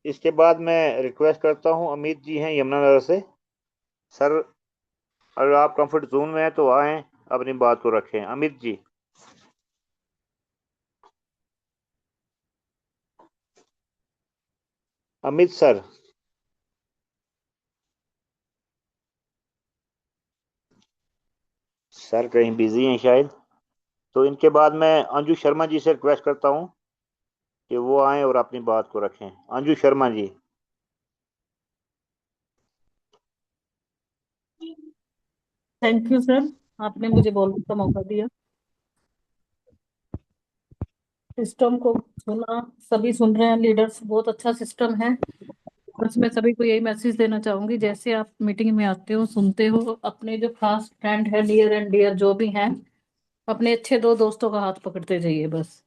इसके बाद मैं रिक्वेस्ट करता हूँ, अमित जी हैं यमुनानगर से। सर अगर आप कंफर्ट जोन में हैं तो आए, अपनी बात को रखें अमित जी। अमित सर। सर कहीं बिजी हैं शायद। तो इनके बाद मैं अंजू शर्मा जी से रिक्वेस्ट करता हूँ कि वो आए और अपनी बात को रखें। Anju Sharma ji. Thank you sir, आपने मुझे बोलने का मौका दिया। सिस्टम को सुना, सभी सुन रहे हैं, लीडर्स बहुत अच्छा सिस्टम है। बस मैं सभी को यही मैसेज देना चाहूंगी, जैसे आप मीटिंग में आते हो सुनते हो, अपने जो खास फ्रेंड है, नियर एंड डियर जो भी हैं, अपने अच्छे दो दोस्तों का हाथ पकड़ते जाइए बस।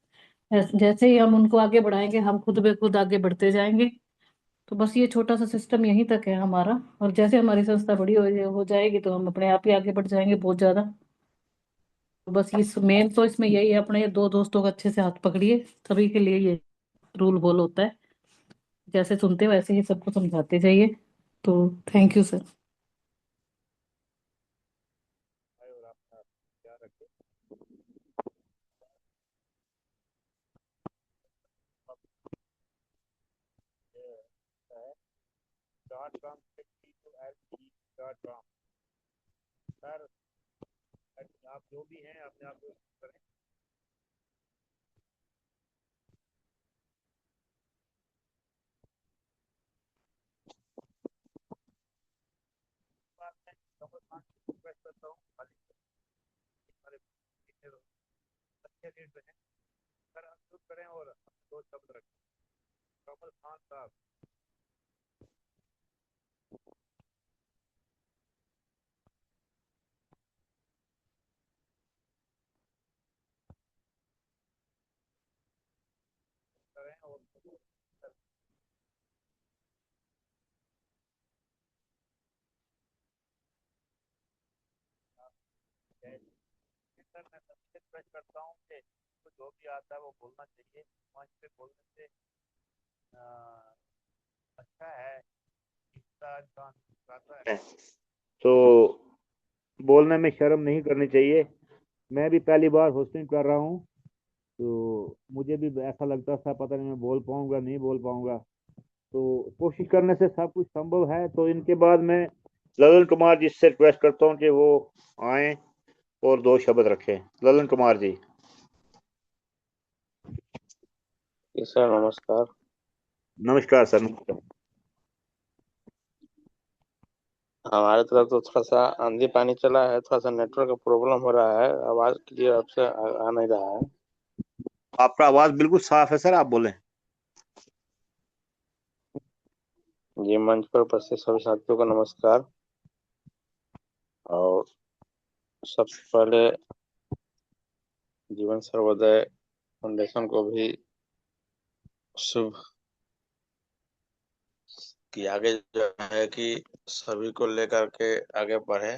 जैसे ही हम उनको आगे बढ़ाएंगे, हम खुद ब खुद आगे बढ़ते जाएंगे। तो बस ये छोटा सा सिस्टम यहीं तक है हमारा। और जैसे हमारी संस्था बड़ी हो जाएगी तो हम अपने आप ही आगे बढ़ जाएंगे बहुत ज्यादा। तो बस इस मेन तो इसमें यही है, अपने ये दो दोस्तों को अच्छे से हाथ पकड़िए, सभी के लिए ये रूल बोल होता है, जैसे सुनते हो वैसे ही सबको समझाते जाइए। तो थैंक यू सर। और आपका ख्याल रखें। अब ये है डॉट कॉम से T2LE डॉट कॉम। सर आप जो भी हैं अपने आप को करें। बात है रिक्वेस्ट करता हूँ खाली हमारे अच्छे रेट पे हैं सर, अनम्यूट करें और दो शब्द रखें। कमल खान साहब करें और सर मैं सबसे रिक्वेस्ट करता हूँ कि तो जो भी आता है वो बोलना चाहिए। मंच पे बोलने से अच्छा है, इसका इंसान गाता है तो बोलने में शर्म नहीं करनी चाहिए। मैं भी पहली बार होस्टिंग कर रहा हूँ, तो मुझे भी ऐसा लगता था पता नहीं मैं बोल पाऊंगा नहीं बोल पाऊंगा, तो कोशिश करने से सब कुछ संभव है। तो इनके बाद मैं ललन कुमार जी से रिक्वेस्ट करता हूँ कि वो आए और दो शब्द रखें। ललन कुमार जी। जी सर नमस्कार। नमस्कार सर। नमस्कार। हमारे तरफ तो थोड़ा सा आंधी पानी चला है, थोड़ा सा नेटवर्क का प्रॉब्लम हो रहा है, आवाज क्लियर आपसे आ नहीं रहा है। आपका आवाज बिल्कुल साफ है सर, आप बोलें। जी मंच पर उपस्थित सभी साथियों को नमस्कार। और सबसे पहले जीवन सर्वोदय फाउंडेशन को भी शुभ कि आगे जो है कि सभी को लेकर के आगे बढ़े,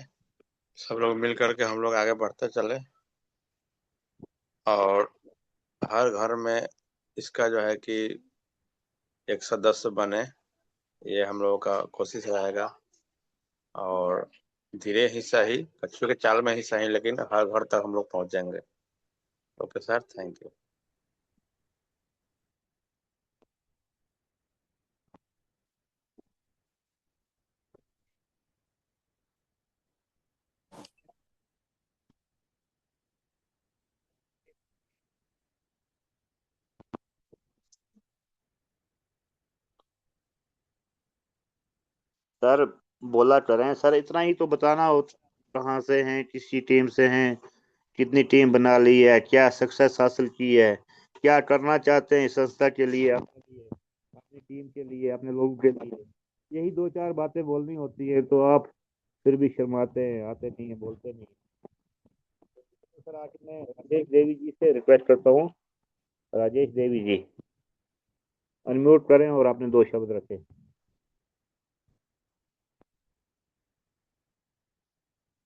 सब लोग मिल करके हम लोग आगे बढ़ते चले और हर घर में इसका जो है कि एक सदस्य बने, ये हम लोगों का कोशिश रहेगा। और धीरे ही सही, कछुए के चाल में ही सही, लेकिन हर घर तक हम लोग पहुंच जाएंगे। Okay sir, thank you. Sir बोला करें सर, इतना ही तो बताना हो, कहाँ से हैं, किसी टीम से हैं, कितनी टीम बना ली है, क्या सक्सेस हासिल की है, क्या करना चाहते हैं इस संस्था के लिए, अपने लिए, अपनी टीम के लिए, अपने लोगों के लिए। यही दो चार बातें बोलनी होती है, तो आप फिर भी शर्माते हैं, आते नहीं है, बोलते नहीं। तो सर आखिर मैं राजेश देवी जी से रिक्वेस्ट करता हूँ। राजेश देवी जी अनम्यूट करें और आपने दो शब्द रखें।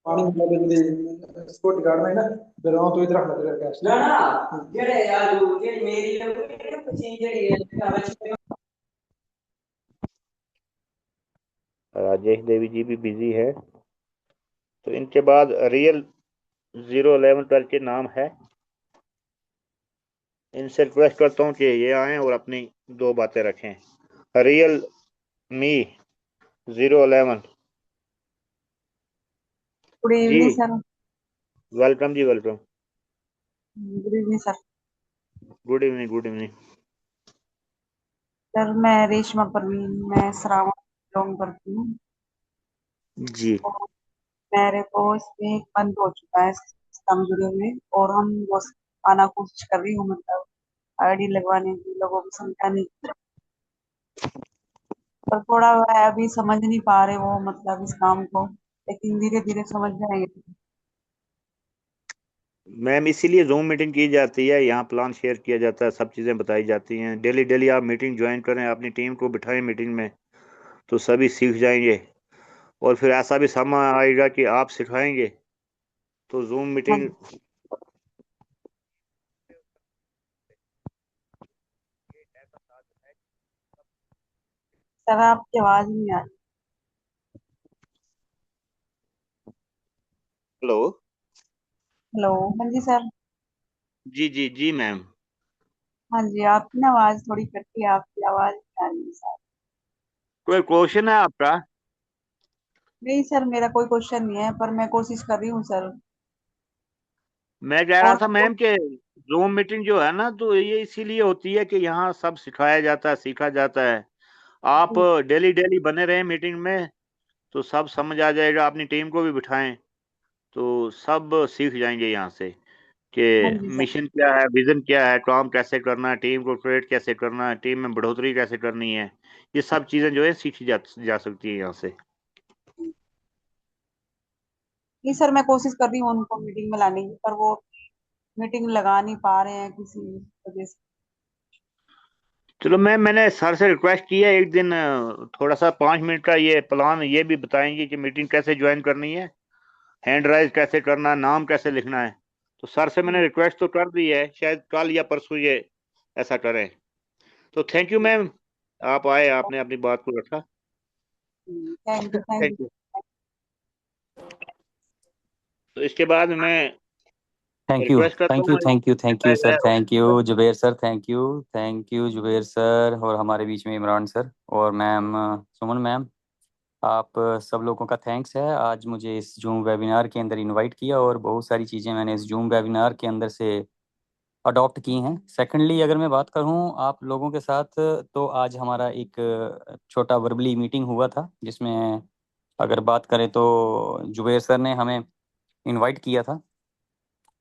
पानी मतलब जल्दी स्पोर्ट गार्ड में ना फिर तो इधर रख लग रहा है ना जेड़े यार जेड़ी मेरी पछी जेड़ी है। राजेश देवी जी भी बिजी है, तो इनके बाद रियल 011 करके नाम है, इनसे रिक्वेस्ट करता हूँ कि ये आए और अपनी दो बातें रखें। Real me 011 good ji, evening sir. Welcome ji, welcome. Good evening sir. Good evening, good evening. Sir मैं रेशमा परवीन, मैं सरावण बिलोंग करती हूँ। जी और मेरे को इसमें बंद हो चुका है सिस्टम जुड़े हुए, और हम बस आना कोशिश कर रही हूँ, मतलब आईडी लगवाने की, लोगों को समझाने की, पर थोड़ा वह अभी समझ नहीं पा रहे वो, मतलब इस काम को, लेकिन धीरे धीरे समझ जाएंगे। मैम, इसीलिए जूम मीटिंग की जाती है, यहाँ प्लान शेयर किया जाता है, सब चीज़ें बताई जाती हैं। डेली डेली आप मीटिंग ज्वाइन करें, अपनी टीम को बिठाएं मीटिंग में, तो सभी सीख जाएंगे। और फिर ऐसा भी समय आएगा कि आप सिखाएंगे, तो जूम हाँ मीटिंग जी। ऐसा साधन है। सर आपकी आवाज नहीं आ रही। हेलो। हेलो, हाँ जी सर। जी जी जी मैम। हाँ जी, आपकी ना आवाज थोड़ी कटती है, आपकी आवाज नहीं आ रही है सर। कोई क्वेश्चन है आपका? नहीं सर, मेरा कोई क्वेश्चन नहीं है, पर मैं कोशिश कर रही हूँ सर। मैं कह रहा और था मैम कि जूम मीटिंग जो है ना, तो ये इसीलिए होती है कि यहाँ सब सिखाया जाता है, सीखा जाता है। आप जी, डेली डेली बने रहें मीटिंग में, तो सब समझ आ जाएगा। अपनी टीम को भी बिठाएं तो सब सीख जाएंगे यहाँ से हाँ कि जी सर। मिशन क्या है, विजन क्या है, काम कैसे करना है, टीम को क्रिएट कैसे करना है, टीम में बढ़ोतरी कैसे करनी है। ये सब चीजें जो है सीखी जा सकती है यहाँ से। नहीं सर, मैं कोशिश कर रही हूँ उनको मीटिंग में लाने की, पर वो मीटिंग लगा नहीं पा रहे हैं किसी वजह से। चलो मैम, मैंने सर से रिक्वेस्ट की है एक दिन थोड़ा सा 5 मिनट का ये प्लान ये भी बताएंगे कि मीटिंग कैसे ज्वाइन करनी है, हैंड राइज कैसे करना है, नाम कैसे लिखना है। तो सर से मैंने रिक्वेस्ट तो कर दी है, शायद कल या परसों ये ऐसा करें। तो थैंक यू मैम, आप आए, आपने अपनी बात को रखा। Thank you, thank thank you. You. तो इसके बाद मैं थैंक यू, रिक्वेस्ट करता थैंक यू, हूँ thank you, thank you sir, thank you मैं- Zuber sir, thank you Zuber sir, और हमारे बीच में इमरान सर और मैम सुमन मैम। आप सब लोगों का थैंक्स है, आज मुझे इस जूम वेबिनार के अंदर इनवाइट किया और बहुत सारी चीज़ें मैंने इस जूम वेबिनार के अंदर से अडॉप्ट की हैं। सेकेंडली अगर मैं बात करूं आप लोगों के साथ, तो आज हमारा एक छोटा वर्बली मीटिंग हुआ था, जिसमें अगर बात करें तो जुबेर सर ने हमें इनवाइट किया था।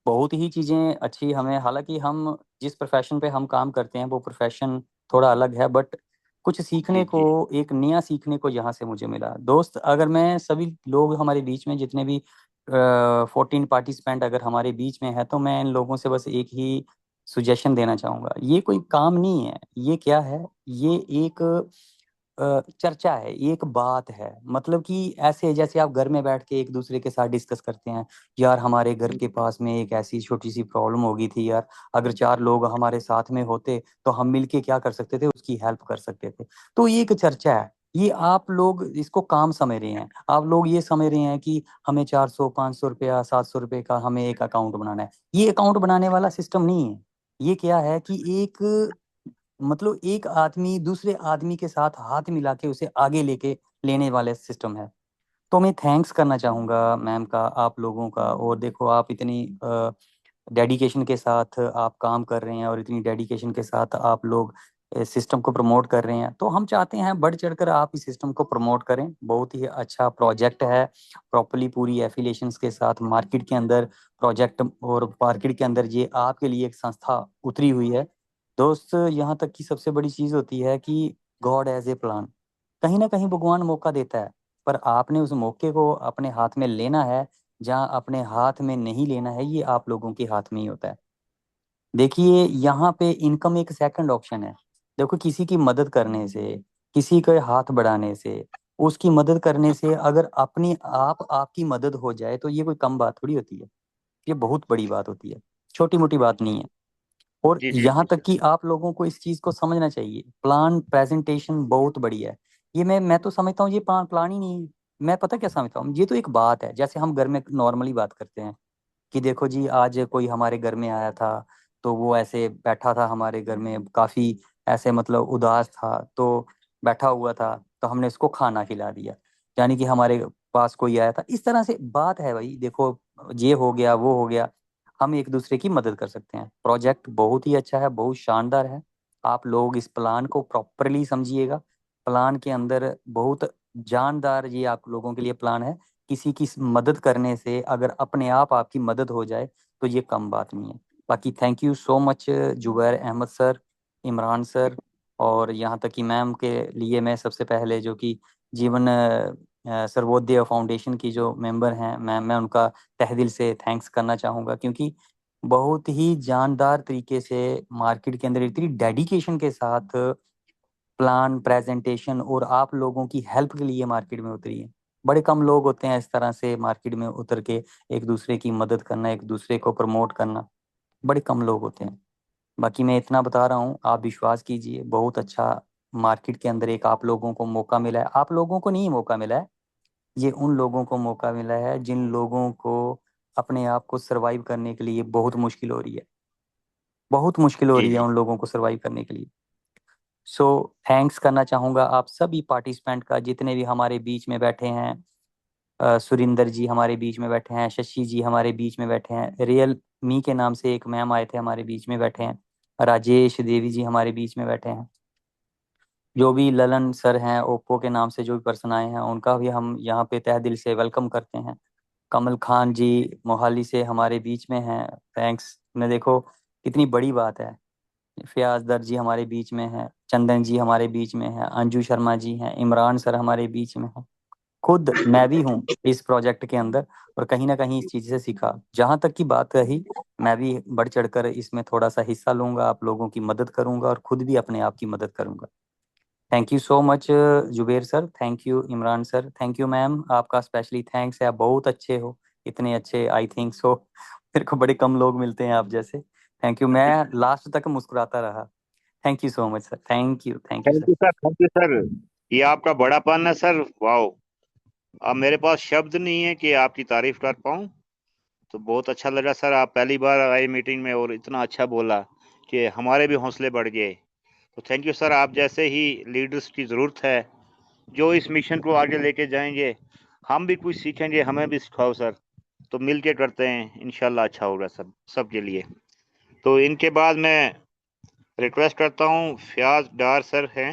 बहुत ही चीज़ें अच्छी हमें, हालांकि हम जिस प्रोफेशन पे हम काम करते हैं वो प्रोफेशन थोड़ा अलग है, बट कुछ सीखने जी को, जी एक नया सीखने को यहाँ से मुझे मिला। दोस्त, अगर मैं सभी लोग हमारे बीच में जितने भी 14 पार्टिसिपेंट अगर हमारे बीच में है, तो मैं इन लोगों से बस एक ही सुजेशन देना चाहूँगा। ये कोई काम नहीं है, ये क्या है, ये एक चर्चा है, ये एक बात है। मतलब कि ऐसे जैसे आप घर में बैठ के एक दूसरे के साथ डिस्कस करते हैं, यार हमारे घर के पास में एक ऐसी छोटी सी प्रॉब्लम हो गई थी यार, अगर 4 लोग हमारे साथ में होते तो हम मिलके क्या कर सकते थे, उसकी हेल्प कर सकते थे। तो ये एक चर्चा है। ये आप लोग इसको काम समझ रहे हैं, आप लोग ये समझ रहे हैं कि हमें 400 500 रुपया 700 रुपये का हमें एक अकाउंट बनाना है। ये अकाउंट बनाने वाला सिस्टम नहीं है। ये क्या है कि एक, मतलब एक आदमी दूसरे आदमी के साथ हाथ मिला के उसे आगे लेके लेने वाले सिस्टम है। तो मैं थैंक्स करना चाहूँगा मैम का, आप लोगों का। और देखो, आप इतनी डेडिकेशन के साथ आप काम कर रहे हैं और इतनी डेडिकेशन के साथ आप लोग सिस्टम को प्रमोट कर रहे हैं, तो हम चाहते हैं बढ़ चढ़कर आप इस सिस्टम को प्रमोट करें। बहुत ही अच्छा प्रोजेक्ट है, प्रॉपरली पूरी एफिलिएशंस के साथ मार्केट के अंदर प्रोजेक्ट, और मार्केट के अंदर ये आपके लिए एक संस्था उतरी हुई है। दोस्त, यहाँ तक की सबसे बड़ी चीज़ होती है कि गॉड एज ए प्लान, कहीं ना कहीं भगवान मौका देता है, पर आपने उस मौके को अपने हाथ में लेना है। जहाँ अपने हाथ में नहीं लेना है, ये आप लोगों के हाथ में ही होता है। देखिए, यहाँ पे इनकम एक सेकंड ऑप्शन है। देखो, किसी की मदद करने से, किसी के हाथ बढ़ाने से, उसकी मदद करने से अगर अपनी आपकी मदद हो जाए, तो ये कोई कम बात थोड़ी होती है, ये बहुत बड़ी बात होती है, छोटी मोटी बात नहीं है। और जी जी यहाँ तक कि आप लोगों को इस चीज को समझना चाहिए, प्लान प्रेजेंटेशन बहुत बढ़िया है। ये मैं तो समझता हूँ ये प्लान ही नहीं है। मैं पता क्या समझता हूँ, ये तो एक बात है, जैसे हम घर में नॉर्मली बात करते हैं कि देखो जी, आज कोई हमारे घर में आया था, तो वो ऐसे बैठा था हमारे घर में, काफी ऐसे मतलब उदास था, तो बैठा हुआ था, तो हमने उसको खाना खिला दिया, यानी कि हमारे पास कोई आया था। इस तरह से बात है भाई, देखो, ये हो गया वो हो गया, हम एक दूसरे की मदद कर सकते हैं। प्रोजेक्ट बहुत ही अच्छा है, बहुत शानदार है। आप लोग इस प्लान को प्रॉपरली समझिएगा। प्लान के अंदर बहुत जानदार ये आप लोगों के लिए प्लान है। किसी की मदद करने से अगर अपने आप आपकी मदद हो जाए, तो ये कम बात नहीं है। बाकी thank you so much Zubair Ahmed sir, Imran sir, और यहाँ तक कि मैम के लिए मैं सबसे पहले, जो कि जीवन सर्वोदय फाउंडेशन की जो मेंबर हैं, मैं उनका तहे दिल से थैंक्स करना चाहूँगा, क्योंकि बहुत ही जानदार तरीके से मार्केट के अंदर इतनी डेडिकेशन के साथ प्लान प्रेजेंटेशन और आप लोगों की हेल्प के लिए मार्केट में उतरी है। बड़े कम लोग होते हैं इस तरह से मार्केट में उतर के एक दूसरे की मदद करना, एक दूसरे को प्रमोट करना, बड़े कम लोग होते हैं। बाकी मैं इतना बता रहा हूँ, आप विश्वास कीजिए, बहुत अच्छा मार्केट के अंदर एक आप लोगों को मौका मिला है। आप लोगों को नहीं मौका मिला है, ये उन लोगों को मौका मिला है जिन लोगों को अपने आप को सरवाइव करने के लिए बहुत मुश्किल हो रही है, बहुत मुश्किल हो जी रही है जी उन लोगों को सरवाइव करने के लिए। सो थैंक्स करना चाहूँगा आप सभी पार्टिसिपेंट का, जितने भी हमारे बीच में बैठे हैं। सुरिंदर जी हमारे बीच में बैठे हैं, शशि जी हमारे बीच में बैठे हैं, रियल मी के नाम से एक मैम आए थे हमारे बीच में बैठे हैं, राजेश देवी जी हमारे बीच में बैठे हैं, जो भी ललन सर हैं ओप्पो के नाम से जो भी पर्सन आए हैं उनका भी हम यहाँ पे तहे दिल से वेलकम करते हैं। कमल खान जी मोहाली से हमारे बीच में हैं, थैंक्स। ने देखो कितनी बड़ी बात है। फयाज दर जी हमारे बीच में हैं, चंदन जी हमारे बीच में हैं, अंजू शर्मा जी हैं, इमरान सर हमारे बीच में हैं, खुद मैं भी हूँ इस प्रोजेक्ट के अंदर, और कहीं ना कहीं इस चीज़ से सीखा। जहाँ तक की बात रही, मैं भी बढ़ चढ़कर इसमें थोड़ा सा हिस्सा लूंगा, आप लोगों की मदद करूंगा और खुद भी अपने आप की मदद करूंगा। Thank you so much Zuber sir, thank you Imran sir, thank you ma'am, आपका स्पेशली थैंक्स है, आप बहुत अच्छे हो, इतने अच्छे आई थिंक सो मेरे को बड़े कम लोग मिलते हैं आप जैसे। थैंक यू, मैं लास्ट तक मुस्कुराता रहा। Thank you so much sir, thank you sir. Thank you sir, ये आपका बड़ापन है सर, वाओ। अब मेरे पास शब्द नहीं है कि आपकी तारीफ कर पाऊँ। तो बहुत अच्छा लगा सर, आप पहली बार आए मीटिंग में और इतना अच्छा बोला कि हमारे भी हौसले बढ़ गए। तो थैंक यू सर, आप जैसे ही लीडर्स की ज़रूरत है जो इस मिशन को आगे लेके जाएंगे। हम भी कुछ सीखेंगे, हमें भी सिखाओ सर, तो मिल के करते हैं, इंशाल्लाह अच्छा होगा सब सबके लिए। तो इनके बाद मैं रिक्वेस्ट करता हूँ, फयाज डार सर हैं,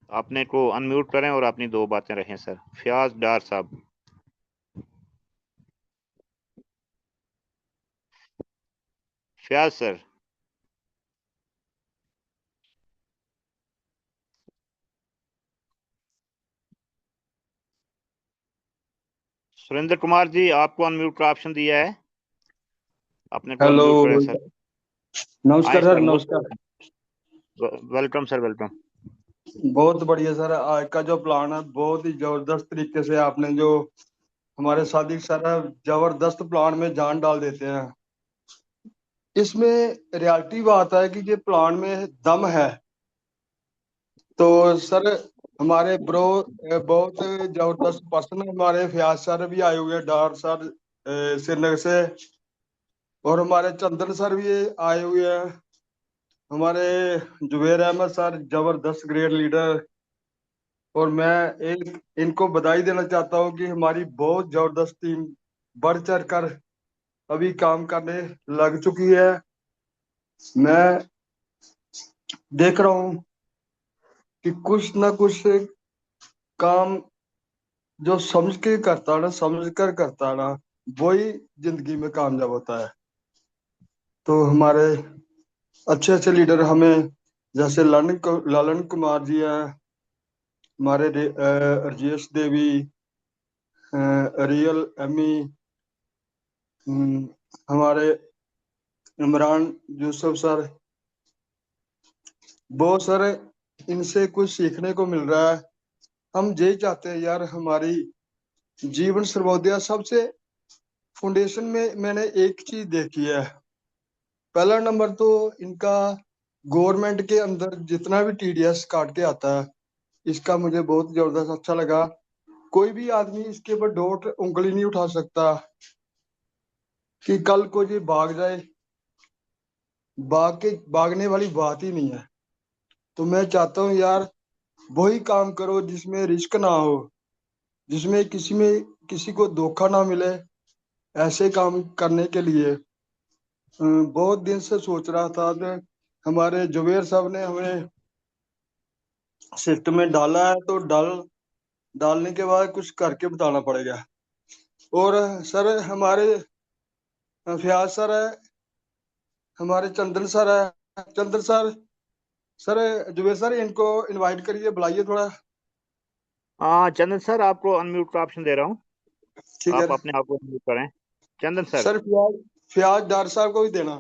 अपने को अनम्यूट करें और अपनी 2 बातें रखें सर। फयाज डार साहब, फयाज सर। सुरेंद्र कुमार जी, आपको अनम्यूट का ऑप्शन दिया है, अपने को हेलो, अनम्यूट करें सर। आए नमस्कार सर, सर, मोस्ट नमस्कार। Welcome sir, welcome. बहुत बढ़िया सर, आज का जो प्लान है बहुत ही जबरदस्त तरीके से आपने जो हमारे साथी सर है, जबरदस्त प्लान में जान डाल देते हैं। इसमें रियलिटी बात है कि ये प्लान में दम है। तो सर हमारे ब्रो बहुत जबरदस्त पर्सन, हमारे फयाज सर भी आए हुए हैं, डार सर श्रीनगर से, और हमारे चंदन सर भी आए हुए हैं, हमारे जुबेर अहमद सर जबरदस्त ग्रेट लीडर। और मैं एक इनको बधाई देना चाहता हूँ कि हमारी बहुत जबरदस्त टीम बढ़ चढ़ कर अभी काम करने लग चुकी है। मैं देख रहा हूँ कि कुछ ना कुछ काम जो समझ के करता है ना, समझ कर करता है ना, वही जिंदगी में कामयाब होता है। तो हमारे अच्छे अच्छे लीडर हमें, जैसे लालन कुमार जी हैं, हमारे राजेश देवी, रियल एमी, हमारे इमरान यूसुफ सर, बहुत सारे, इनसे कुछ सीखने को मिल रहा है। हम यही चाहते हैं यार, हमारी जीवन सर्वोदय सबसे फाउंडेशन में मैंने एक चीज देखी है। पहला नंबर तो इनका गवर्नमेंट के अंदर जितना भी टीडीएस काट के आता है, इसका मुझे बहुत जबरदस्त अच्छा लगा। कोई भी आदमी इसके ऊपर डोट उंगली नहीं उठा सकता कि कल को ये भाग जाए, भागने वाली बात ही नहीं है। तो मैं चाहता हूँ यार, वही काम करो जिसमें रिस्क ना हो, जिसमें किसी को धोखा ना मिले। ऐसे काम करने के लिए बहुत दिन से सोच रहा था। तो हमारे जुबेर साहब ने हमें सिस्टम में डाला है, तो डालने के बाद कुछ करके बताना पड़ेगा। और सर हमारे फयाज सर है, हमारे चंदन सर है, चंदन सर जुबेर सर, इनको इनवाइट करिए, बुलाइए थोड़ा। हाँ चंदन सर, आपको अनम्यूट का ऑप्शन दे रहा हूँ, ठीक है आप अपने आप को अनम्यूट करें। चंदन सर। सर, फयाज डार साहब को भी देना।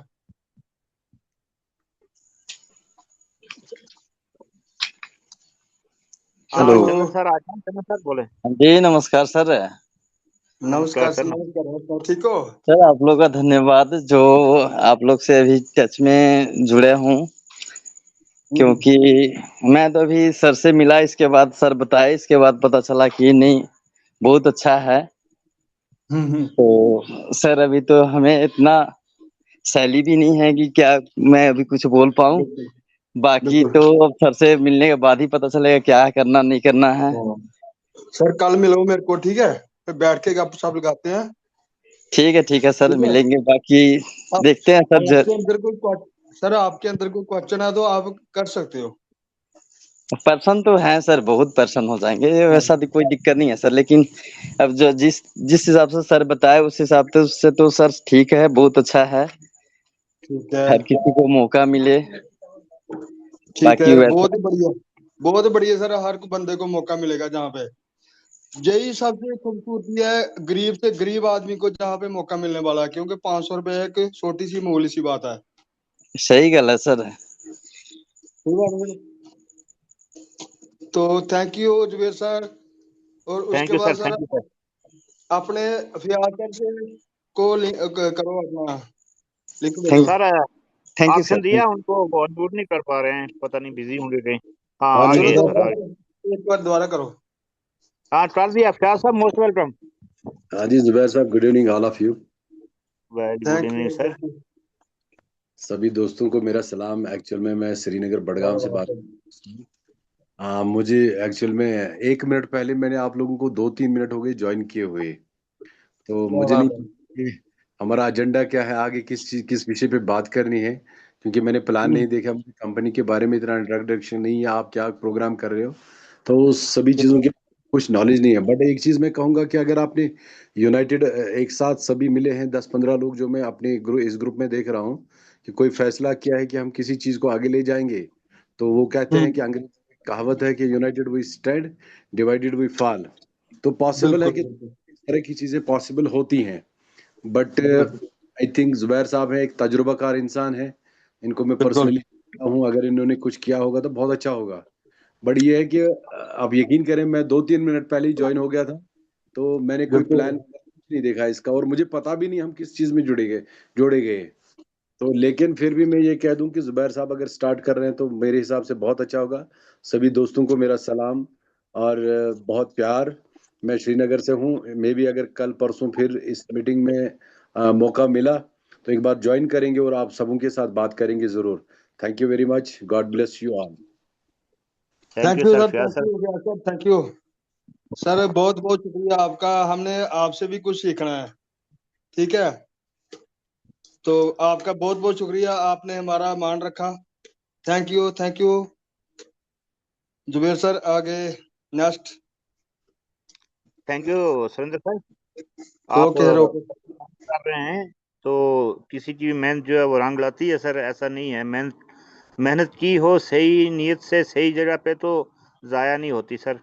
हाँ हेलो चंदन सर, आ जाए, चंदन सर बोले। जी, नमस्कार सर। नमस्कार सर, सर। नमस्कार, ठीक हो? सर आप लोग का धन्यवाद जो आप लोग से अभी टच में जुड़े हूँ, क्योंकि मैं तो अभी सर से मिला, इसके बाद सर बताए, इसके बाद पता चला कि नहीं बहुत अच्छा है। तो सर अभी तो हमें इतना शैली भी नहीं है कि क्या मैं अभी कुछ बोल पाऊँ, बाकी तो अब सर से मिलने के बाद ही पता चलेगा क्या करना नहीं करना है। सर कल मिलो मेरे को, ठीक है? फिर बैठ के गपशप लगाते हैं। ठीक है सर, ठीक है? मिलेंगे, बाकी देखते हैं सर। आपके अंदर कोई सर आपके अंदर कोई क्वेश्चन है तो आप कर सकते हो। पर्सन तो है सर, बहुत पर्सन हो जाएंगे, वैसा कोई दिक्कत नहीं है सर, लेकिन अब जो जिस जिस हिसाब से सर बताए उस हिसाब से तो सर ठीक है, बहुत अच्छा है, ठीक है, हर किसी को मौका मिले। ठीक बाकी है, वैसा बहुत बढ़िया सर, हर बंदे को मौका मिलेगा जहाँ पे। यही सबसे खूबसूरती है गरीब से गरीब आदमी को जहाँ पे मौका मिलने वाला है, क्योंकि 500 रुपए एक छोटी सी मामूली सी बात है। सही गल है सर। तो थैंक यू जुबेर सर। और थैंक उसके यू बाद sir, sir thank you sir. अपने फियाज से को करो, अपना लिख दो। Thank sir thank you option sir. दिया उनको, वो अनम्यूट नहीं कर पा रहे हैं, पता नहीं बिजी होंगे कहीं। हाँ आ चलो गए सर, आ दोबारा गए। करो, एक बार दोबारा करो। हाँ कर दिया क्या सर, मोस्ट वेलकम। हाँ जी जुबैर साहब, good evening all of you. Very good thank evening you, sir. Thank you. सभी दोस्तों को मेरा सलाम। एक्चुअल में मैं श्रीनगर बड़गांव से बात। मुझे एक्चुअल में 1 मिनट पहले मैंने आप लोगों को 2-3 मिनट हो गए ज्वाइन किए हुए, तो क्या मुझे नहीं बात है। पता कि हमारा एजेंडा क्या है, आगे किस विषय पे बात करनी है, क्योंकि मैंने प्लान नहीं देखा, मुझे कंपनी के बारे में इतना इंट्रोडक्शन नहीं है, आप क्या प्रोग्राम कर रहे हो, तो उस सभी चीज़ों की कुछ नॉलेज नहीं है। बट एक चीज़ मैं कहूँगा कि अगर आपने यूनाइटेड एक साथ सभी मिले हैं 10-15 लोग, जो मैं अपने इस ग्रुप में देख रहा हूँ, कि कोई फैसला किया है कि हम किसी चीज़ को आगे ले जाएंगे, तो वो कहते हैं कि अंग्रेजी में कहावत है कि united we stand, divided we fall. तो पॉसिबल है बिल्कुल कि बिल्कुल इस तरह की चीज़ें पॉसिबल होती हैं। बट बिल्कुल आई थिंक जुबैर साहब है, एक तजुर्बाकार इंसान है, इनको मैं बिल्कुल। पर्सनली हूँ, अगर इन्होंने कुछ किया होगा तो बहुत अच्छा होगा। बट ये है कि आप यकीन करें, मैं 2-3 मिनट पहले ही ज्वाइन हो गया था, तो मैंने कोई बिल्कुल प्लान कुछ नहीं देखा इसका, और मुझे पता भी नहीं हम किस चीज़ में जोड़े गए। तो लेकिन फिर भी मैं ये कह दूं कि जुबैर साहब अगर स्टार्ट कर रहे हैं तो मेरे हिसाब से बहुत अच्छा होगा। सभी दोस्तों को मेरा सलाम और बहुत प्यार। मैं श्रीनगर से हूँ, मे भी अगर कल परसों फिर इस मीटिंग में मौका मिला तो एक बार ज्वाइन करेंगे और आप सबों के साथ बात करेंगे ज़रूर। Thank you very much, God bless you all. Thank you thank you sir, sir, Fiyaz thank sir. You sir, thank you sir, बहुत बहुत शुक्रिया आपका, हमने आपसे भी कुछ सीखना है, ठीक है? तो आपका बहुत बहुत शुक्रिया, आपने हमारा मान रखा। Thank you, thank you. Zuber sir आगे next. Thank you Surendra sir. आप ओके सर, ओके। कर रहे हैं तो किसी की भी मेहनत जो है वो रंग लाती है सर, ऐसा नहीं है। मेहनत की हो सही नीयत से सही जगह पे तो ज़ाया नहीं होती सर।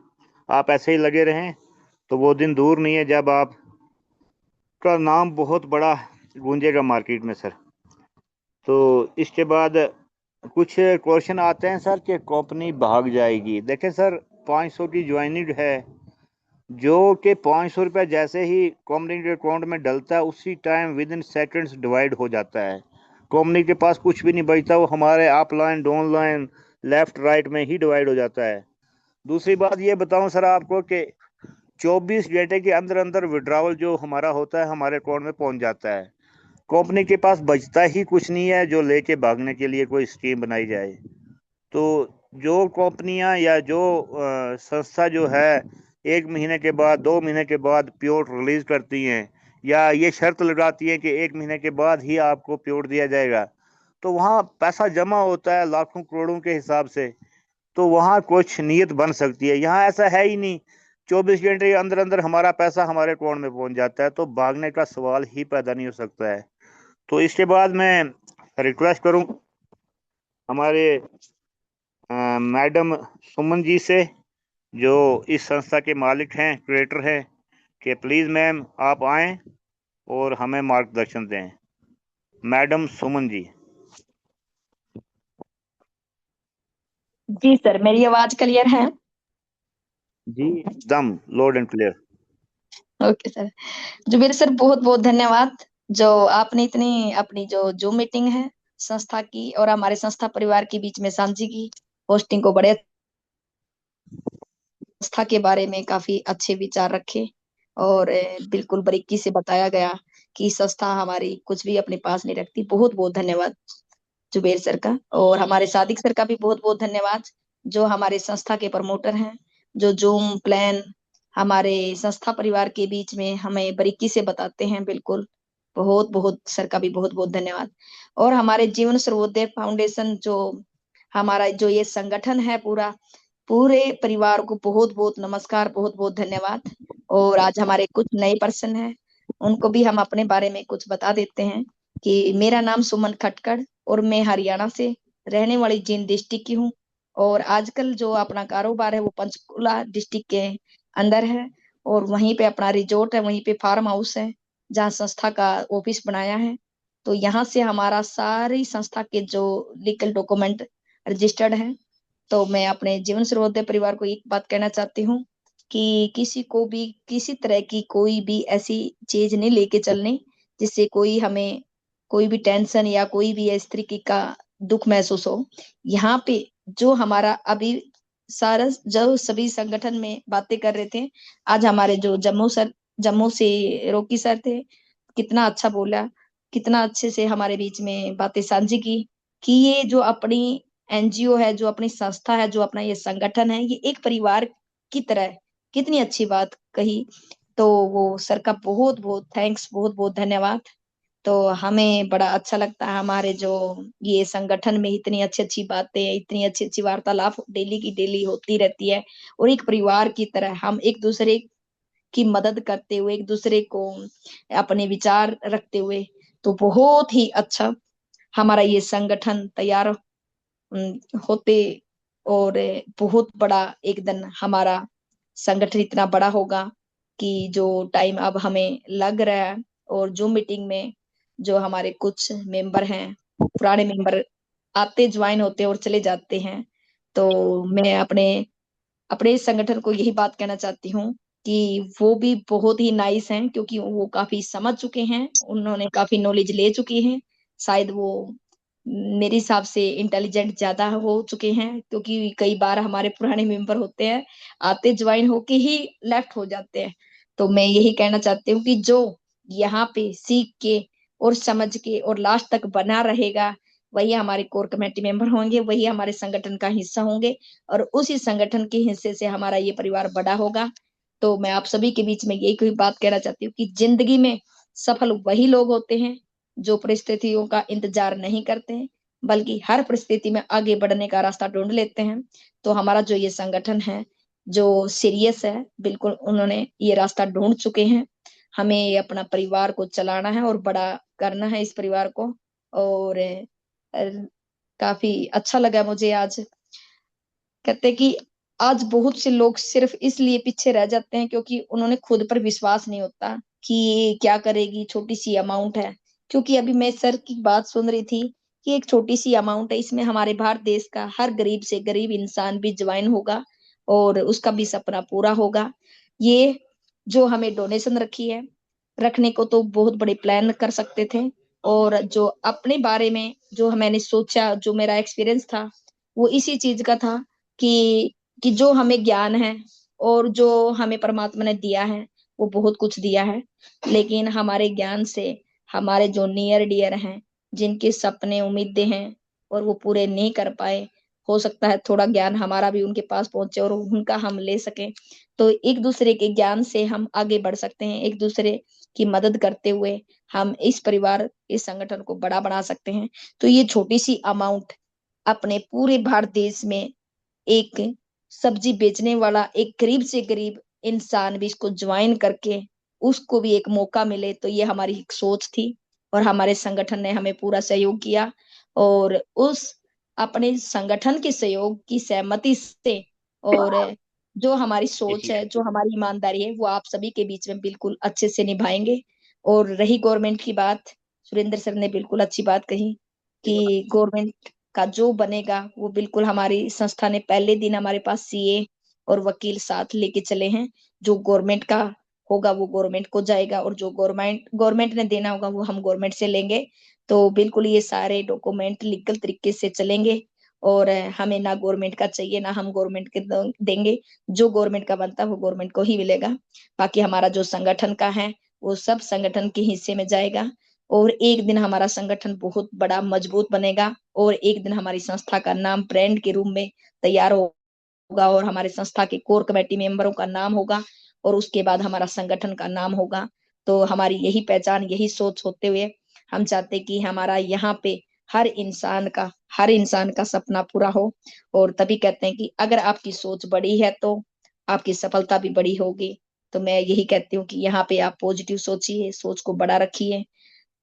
आप ऐसे ही लगे रहें तो वो दिन दूर नहीं है जब आपका नाम बहुत बड़ा गूंजेगा मार्केट में सर। तो इसके बाद कुछ क्वेश्चन आते हैं सर कि कंपनी भाग जाएगी। देखें सर, 500 की ज्वाइनिंग है, जो कि 500 रुपये जैसे ही कंपनी के अकाउंट में डलता है उसी time with in seconds divide हो जाता है। कंपनी के पास कुछ भी नहीं बचता, वो हमारे up line down line left right में ही डिवाइड हो जाता है। दूसरी बात ये बताऊं सर आपको कि 24 घंटे के अंदर अंदर विड्रॉवल जो हमारा होता है हमारे अकाउंट में पहुंच जाता है। कंपनी के पास बचता ही कुछ नहीं है जो लेके भागने के लिए कोई स्कीम बनाई जाए। तो जो कंपनियां या जो संस्था जो है 1 महीने के बाद 2 महीने के बाद प्योर रिलीज करती हैं, या ये शर्त लगाती है कि 1 महीने के बाद ही आपको प्योर दिया जाएगा, तो वहाँ पैसा जमा होता है लाखों करोड़ों के हिसाब से, तो वहाँ कुछ नीयत बन सकती है। यहाँ ऐसा है ही नहीं, 24 घंटे के अंदर अंदर हमारा पैसा हमारे अकाउंट में पहुंच जाता है, तो भागने का सवाल ही पैदा नहीं हो सकता है। तो इसके बाद मैं रिक्वेस्ट करूं हमारे मैडम सुमन जी से, जो इस संस्था के मालिक हैं, क्रिएटर हैं, कि प्लीज़ मैम आप आएं और हमें मार्गदर्शन दें। मैडम सुमन जी। जी सर, मेरी आवाज क्लियर है? जी एकदम loud and clear. Okay sir. Zuber sir बहुत बहुत धन्यवाद जो आपने इतनी अपनी जो मीटिंग है संस्था की और हमारे संस्था परिवार के बीच में साझी की होस्टिंग को बड़े संस्था के बारे में काफी अच्छे विचार रखे और बिल्कुल बारीकी से बताया गया कि संस्था हमारी कुछ भी अपने पास नहीं रखती। बहुत बहुत धन्यवाद जुबेर सर का। और हमारे सादिक सर का भी बहुत बहुत धन्यवाद जो हमारे संस्था के प्रमोटर हैं, जो जूम प्लान हमारे संस्था परिवार के बीच में हमें बारीकी से बताते हैं। बिल्कुल बहुत बहुत सर का भी बहुत बहुत धन्यवाद। और हमारे जीवन सर्वोदय फाउंडेशन जो हमारा जो ये संगठन है पूरे परिवार को बहुत बहुत नमस्कार, बहुत बहुत धन्यवाद। और आज हमारे कुछ नए पर्सन हैं, उनको भी हम अपने बारे में कुछ बता देते हैं कि मेरा नाम सुमन खटकड़ और मैं हरियाणा से रहने वाली जींद डिस्ट्रिक्ट की हूँ। और आजकल जो अपना कारोबार है वो पंचकुला डिस्ट्रिक्ट के अंदर है और वहीं पे अपना रिजॉर्ट है, वहीं पे फार्म हाउस है जहाँ संस्था का ऑफिस बनाया है। तो यहाँ से हमारा सारी संस्था के जो लीगल डॉक्यूमेंट रजिस्टर्ड है। तो मैं अपने जीवन सर्वोदय परिवार को एक बात कहना चाहती हूँ कि किसी को भी किसी तरह की कोई भी ऐसी चीज नहीं लेके चलनी जिससे कोई भी टेंशन या कोई भी इस तरीके का दुख महसूस हो। यहाँ पे जो हमारा अभी सारा जो सभी संगठन में बातें कर रहे थे, आज हमारे जो जम्मू से रोकी सर थे, कितना अच्छा बोला, कितना अच्छे से हमारे बीच में बातें साझी की कि ये जो अपनी एनजीओ है, जो अपनी संस्था है, जो अपना ये संगठन है, ये एक परिवार की तरह है। कितनी अच्छी बात कही। तो वो सर का बहुत बहुत थैंक्स, बहुत बहुत धन्यवाद। तो हमें बड़ा अच्छा लगता है हमारे जो ये संगठन में इतनी अच्छी अच्छी बातें, इतनी अच्छी अच्छी वार्तालाप डेली की डेली होती रहती है। और एक परिवार की तरह हम एक दूसरे की मदद करते हुए, एक दूसरे को अपने विचार रखते हुए, तो बहुत ही अच्छा हमारा ये संगठन तैयार होते और बहुत बड़ा एक दिन हमारा संगठन इतना बड़ा होगा कि जो टाइम अब हमें लग रहा है और जो मीटिंग में जो हमारे कुछ मेंबर हैं, पुराने मेंबर आते ज्वाइन होते और चले जाते हैं। तो मैं अपने अपने इस संगठन को यही बात कहना चाहती हूँ कि वो भी बहुत ही नाइस हैं क्योंकि वो काफी समझ चुके हैं, उन्होंने काफी नॉलेज ले चुके हैं। शायद वो मेरे हिसाब से इंटेलिजेंट ज्यादा हो चुके हैं क्योंकि कई बार हमारे पुराने मेंबर होते हैं आते ज्वाइन होके ही लेफ्ट हो जाते हैं। तो मैं यही कहना चाहती हूँ कि जो यहाँ पे सीख के और समझ के और लास्ट तक बना रहेगा वही हमारे कोर कमेटी मेंबर होंगे, वही हमारे संगठन का हिस्सा होंगे और उसी संगठन के हिस्से से हमारा ये परिवार बड़ा होगा। तो मैं आप सभी के बीच में यही कोई बात कहना चाहती हूँ कि जिंदगी में सफल वही लोग होते हैं जो परिस्थितियों का इंतजार नहीं करते हैं बल्कि हर परिस्थिति में आगे बढ़ने का रास्ता ढूंढ लेते हैं। तो हमारा जो ये संगठन है जो सीरियस है, बिल्कुल उन्होंने ये रास्ता ढूंढ चुके हैं। हमें ये अपना परिवार को चलाना है और बड़ा करना है इस परिवार को। और काफी अच्छा लगा मुझे आज। कहते कि आज बहुत से लोग सिर्फ इसलिए पीछे रह जाते हैं क्योंकि उन्होंने खुद पर विश्वास नहीं होता कि ये क्या करेगी, छोटी सी अमाउंट है। क्योंकि अभी मैं सर की बात सुन रही थी कि एक छोटी सी अमाउंट है, इसमें हमारे भारत देश का हर गरीब से गरीब इंसान भी ज्वाइन होगा और उसका भी सपना पूरा होगा। ये जो हमें डोनेशन रखी है, रखने को तो बहुत बड़े प्लान कर सकते थे। और जो अपने बारे में जो मैंने सोचा, जो मेरा एक्सपीरियंस था वो इसी चीज का था कि जो हमें ज्ञान है और जो हमें परमात्मा ने दिया है वो बहुत कुछ दिया है, लेकिन हमारे ज्ञान से हमारे जो नियर डियर हैं, जिनके सपने उम्मीदें हैं और वो पूरे नहीं कर पाए, हो सकता है थोड़ा ज्ञान हमारा भी उनके पास पहुंचे और उनका हम ले सके। तो एक दूसरे के ज्ञान से हम आगे बढ़ सकते हैं, एक दूसरे की मदद करते हुए हम इस परिवार इस संगठन को बड़ा बना सकते हैं। तो ये छोटी सी अमाउंट अपने पूरे भारत देश में एक सब्जी बेचने वाला एक गरीब से गरीब इंसान भी इसको ज्वाइन करके उसको भी एक मौका मिले, तो ये हमारी एक सोच थी और हमारे संगठन ने हमें पूरा सहयोग किया। और उस अपने संगठन के सहयोग की सहमति से और जो हमारी सोच है, जो हमारी ईमानदारी है, वो आप सभी के बीच में बिल्कुल अच्छे से निभाएंगे। और रही गवर्नमेंट की बात, सुरेंद्र सर ने बिल्कुल अच्छी बात कही कि गवर्नमेंट का जो बनेगा वो बिल्कुल हमारी संस्था ने पहले दिन हमारे पास सीए और वकील साथ लेके चले हैं जो गवर्नमेंट का होगा वो गवर्नमेंट को जाएगा, और जो गवर्नमेंट ने देना होगा वो हम गवर्नमेंट से लेंगे। तो बिल्कुल ये सारे डॉक्यूमेंट लीगल तरीके से चलेंगे, और हमें ना गवर्नमेंट का चाहिए ना हम गवर्नमेंट के देंगे। जो गवर्नमेंट का बनता है वो गवर्नमेंट को ही मिलेगा। बाकी हमारा जो संगठन का है वो सब संगठन के हिस्से में जाएगा, और एक दिन हमारा संगठन बहुत बड़ा मजबूत बनेगा, और एक दिन हमारी संस्था का नाम ब्रांड के रूप में तैयार होगा, और हमारे संस्था के कोर कमेटी मेंबरों का नाम होगा, और उसके बाद हमारा संगठन का नाम होगा। तो हमारी यही पहचान, यही सोच होते हुए हम चाहते कि हमारा यहाँ पे हर इंसान का सपना पूरा हो। और तभी कहते हैं कि अगर आपकी सोच बड़ी है तो आपकी सफलता भी बड़ी होगी। तो मैं यही कहती हूँ कि यहाँ पे आप पॉजिटिव सोचिए, सोच को बड़ा रखिए।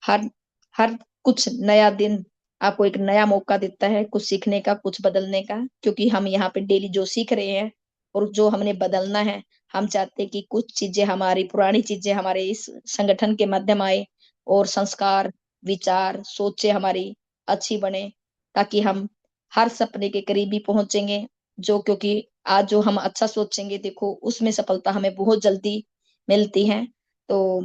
हर हर कुछ नया दिन आपको एक नया मौका देता है, कुछ सीखने का, कुछ बदलने का, क्योंकि हम यहाँ पे डेली जो सीख रहे हैं और जो हमने बदलना है, हम चाहते हैं कि कुछ चीजें हमारी पुरानी चीजें हमारे इस संगठन के माध्यम आए, और संस्कार, विचार, सोचे हमारी अच्छी बने, ताकि हम हर सपने के करीबी पहुंचेंगे। जो क्योंकि आज जो हम अच्छा सोचेंगे, देखो उसमें सफलता हमें बहुत जल्दी मिलती है। तो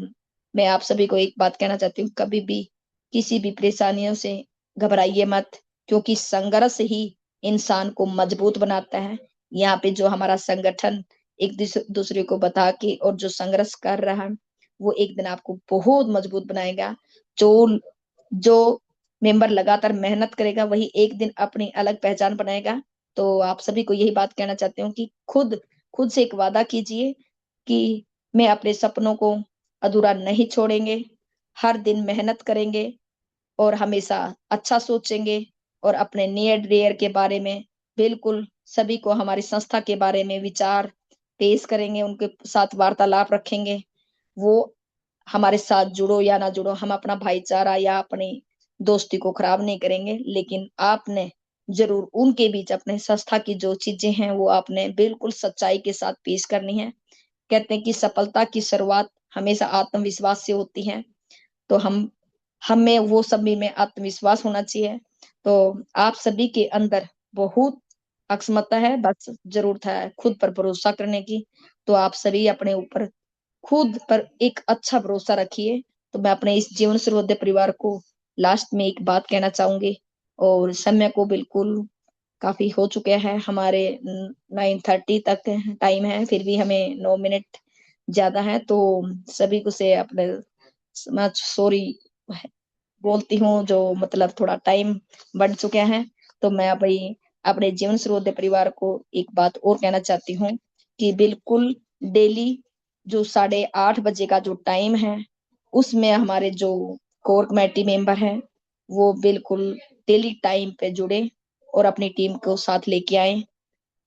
मैं आप सभी को एक बात कहना चाहती हूँ, कभी भी किसी भी परेशानियों से घबराइए मत, क्योंकि संघर्ष ही इंसान को मजबूत बनाता है। यहाँ पे जो हमारा संगठन एक दूसरे को बता के और जो संघर्ष कर रहा है, वो एक दिन आपको बहुत मजबूत बनाएगा। जो जो मेंबर लगातार मेहनत करेगा वही एक दिन अपनी अलग पहचान बनाएगा। तो आप सभी को यही बात कहना चाहती हूँ कि खुद खुद से एक वादा कीजिए कि मैं अपने सपनों को अधूरा नहीं छोड़ेंगे, हर दिन मेहनत करेंगे, और हमेशा अच्छा सोचेंगे, और अपने नियर डियर के बारे में बिल्कुल सभी को हमारी संस्था के बारे में विचार पेश करेंगे, उनके साथ वार्तालाप रखेंगे। वो हमारे साथ जुड़ो या ना जुड़ो, हम अपना भाईचारा या अपनी दोस्ती को खराब नहीं करेंगे, लेकिन आपने जरूर उनके बीच अपने संस्था की जो चीजें हैं वो आपने बिल्कुल सच्चाई के साथ पेश करनी है। कहते हैं कि सफलता की शुरुआत हमेशा आत्मविश्वास से होती है। तो हमें वो सभी में आत्मविश्वास होना चाहिए। तो आप सभी के अंदर बहुत अक्षमता है, बस जरूरत है खुद पर भरोसा करने की। तो आप सभी अपने ऊपर खुद पर एक अच्छा भरोसा रखिए। तो मैं अपने इस जीवन सर्वोदय परिवार को लास्ट में एक बात कहना चाहूंगी, और समय को बिल्कुल काफी हो चुके हैं, हमारे 9:30 तक टाइम है, फिर भी हमें 9 मिनट ज्यादा है। तो सभी को से अपने सॉरी बोलती हूँ, जो मतलब थोड़ा टाइम बढ़ चुके हैं। तो मैं अभी अपने जीवन स्रोत परिवार को एक बात और कहना चाहती हूँ कि बिल्कुल डेली जो 8:30 बजे का जो टाइम है, उसमें हमारे जो कोर कमेटी मेंबर हैं वो बिल्कुल डेली टाइम पे जुड़े और अपनी टीम को साथ लेके आए।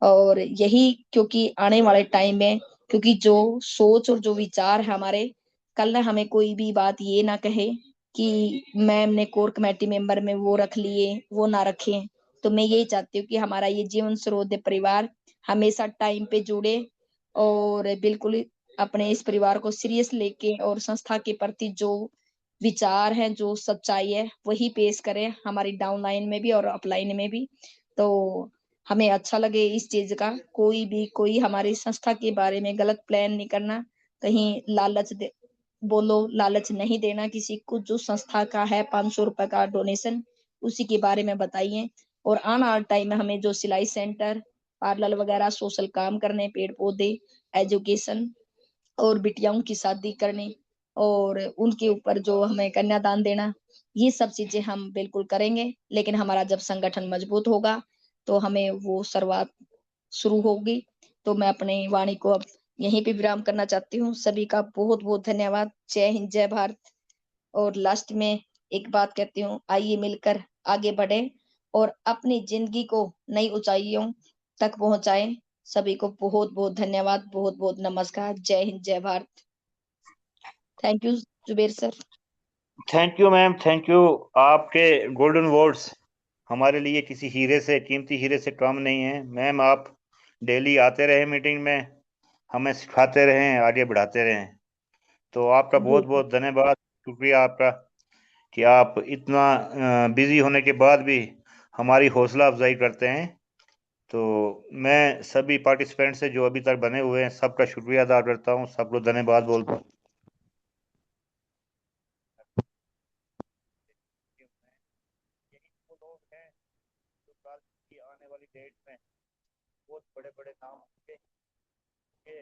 और यही क्योंकि आने वाले टाइम में, क्योंकि जो सोच और जो विचार है हमारे, कल ना हमें कोई भी बात ये ना कहे कि मैम ने कोर कमेटी मेंबर में वो रख लिए, वो ना रखे। तो मैं यही चाहती हूँ कि हमारा ये जीवन स्रोत परिवार हमेशा टाइम पे जुड़े, और बिल्कुल अपने इस परिवार को सीरियस लेके और संस्था के प्रति जो विचार है, जो सच्चाई है, वही पेश करें हमारी डाउन लाइन में भी और अपलाइन में भी। तो हमें अच्छा लगे इस चीज का, कोई हमारी संस्था के बारे में गलत प्लान नहीं करना, कहीं लालच नहीं देना किसी को। जो संस्था का है 500 रुपए का डोनेशन, उसी के बारे में बताइए। और आने वाले टाइम में हमें जो सिलाई सेंटर, पार्लर वगैरह, सोशल काम करने, पेड़ पौधे, एजुकेशन, और बिटियाओं की शादी करने, और उनके ऊपर जो हमें कन्यादान देना, ये सब चीजें हम बिल्कुल करेंगे। लेकिन हमारा जब संगठन मजबूत होगा तो हमें वो शुरुआत शुरू होगी। तो मैं अपनी वाणी को अब यहीं पे विराम करना चाहती हूँ। सभी का बहुत बहुत धन्यवाद। जय हिंद, जय भारत। और लास्ट में एक बात कहती हूँ, आइए मिलकर आगे बढ़े और अपनी जिंदगी को नई ऊंचाइयों तक पहुंचाएं। सभी को बहुत बहुत धन्यवाद, बहुत बहुत नमस्कार। जय हिंद, जय Bharat. Thank you Zuber sir. Thank you ma'am, thank you. आपके गोल्डन वर्ड्स हमारे लिए किसी हीरे से, कीमती हीरे से कम नहीं है। मैम आप डेली आते रहे मीटिंग में, हमें सिखाते रहें, आगे बढ़ाते रहें। तो आपका बहुत बहुत धन्यवाद, शुक्रिया आपका कि आप इतना बिजी होने के बाद भी हमारी हौसला अफजाई करते हैं। तो मैं सभी पार्टिसिपेंट से जो अभी तक बने हुए हैं सबका शुक्रिया अदा करता हूँ, सबको धन्यवाद बोलता हूँ। यही वो लोग हैं जो कल की आने वाली डेट में बहुत बड़े बड़े नाम होंगे। ये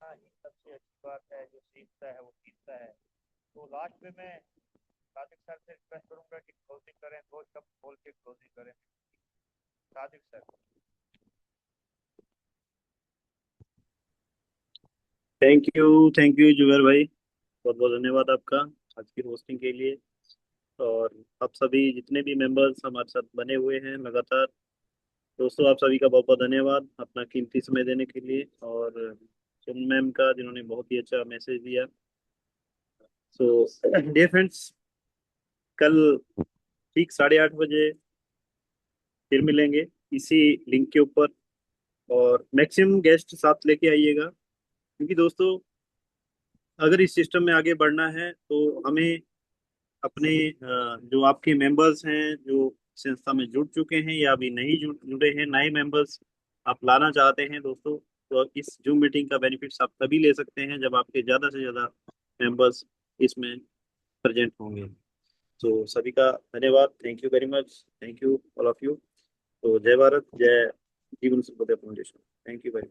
हाँ, ही सबसे अच्छी बात है, जो सीखता है वो सीखता है। तो लास्ट में मैं सादिक सर से रिक्वेस्ट करूंगा कि क्लोजिंग करें, दो शब्द बोल के क्लोजिंग करें। Sadiq sir. Thank you Zuber भाई, बहुत बहुत धन्यवाद आपका आज की होस्टिंग के लिए। और आप सभी जितने भी मेंबर्स हमारे साथ बने हुए हैं लगातार, दोस्तों आप सभी का बहुत बहुत धन्यवाद अपना कीमती समय देने के लिए। और सुन मैम का जिन्होंने बहुत ही अच्छा मैसेज दिया। सो डियर फ्रेंड्स, कल ठीक 8:30 बजे फिर मिलेंगे इसी लिंक के ऊपर। और मैक्सिमम गेस्ट साथ लेके आइएगा, क्योंकि दोस्तों अगर इस सिस्टम में आगे बढ़ना है तो हमें अपने जो आपके मेंबर्स हैं जो संस्था में जुड़ चुके हैं या अभी नहीं जुड़े हैं, नए मेंबर्स आप लाना चाहते हैं दोस्तों, तो इस जूम मीटिंग का बेनिफिट्स आप तभी ले सकते हैं जब आपके ज़्यादा से ज़्यादा मेंबर्स इसमें प्रेजेंट होंगे। तो सभी का धन्यवाद, thank you very much, thank you all of you. तो जय भारत, जय Jeevan Sukhoday foundation, thank you very much.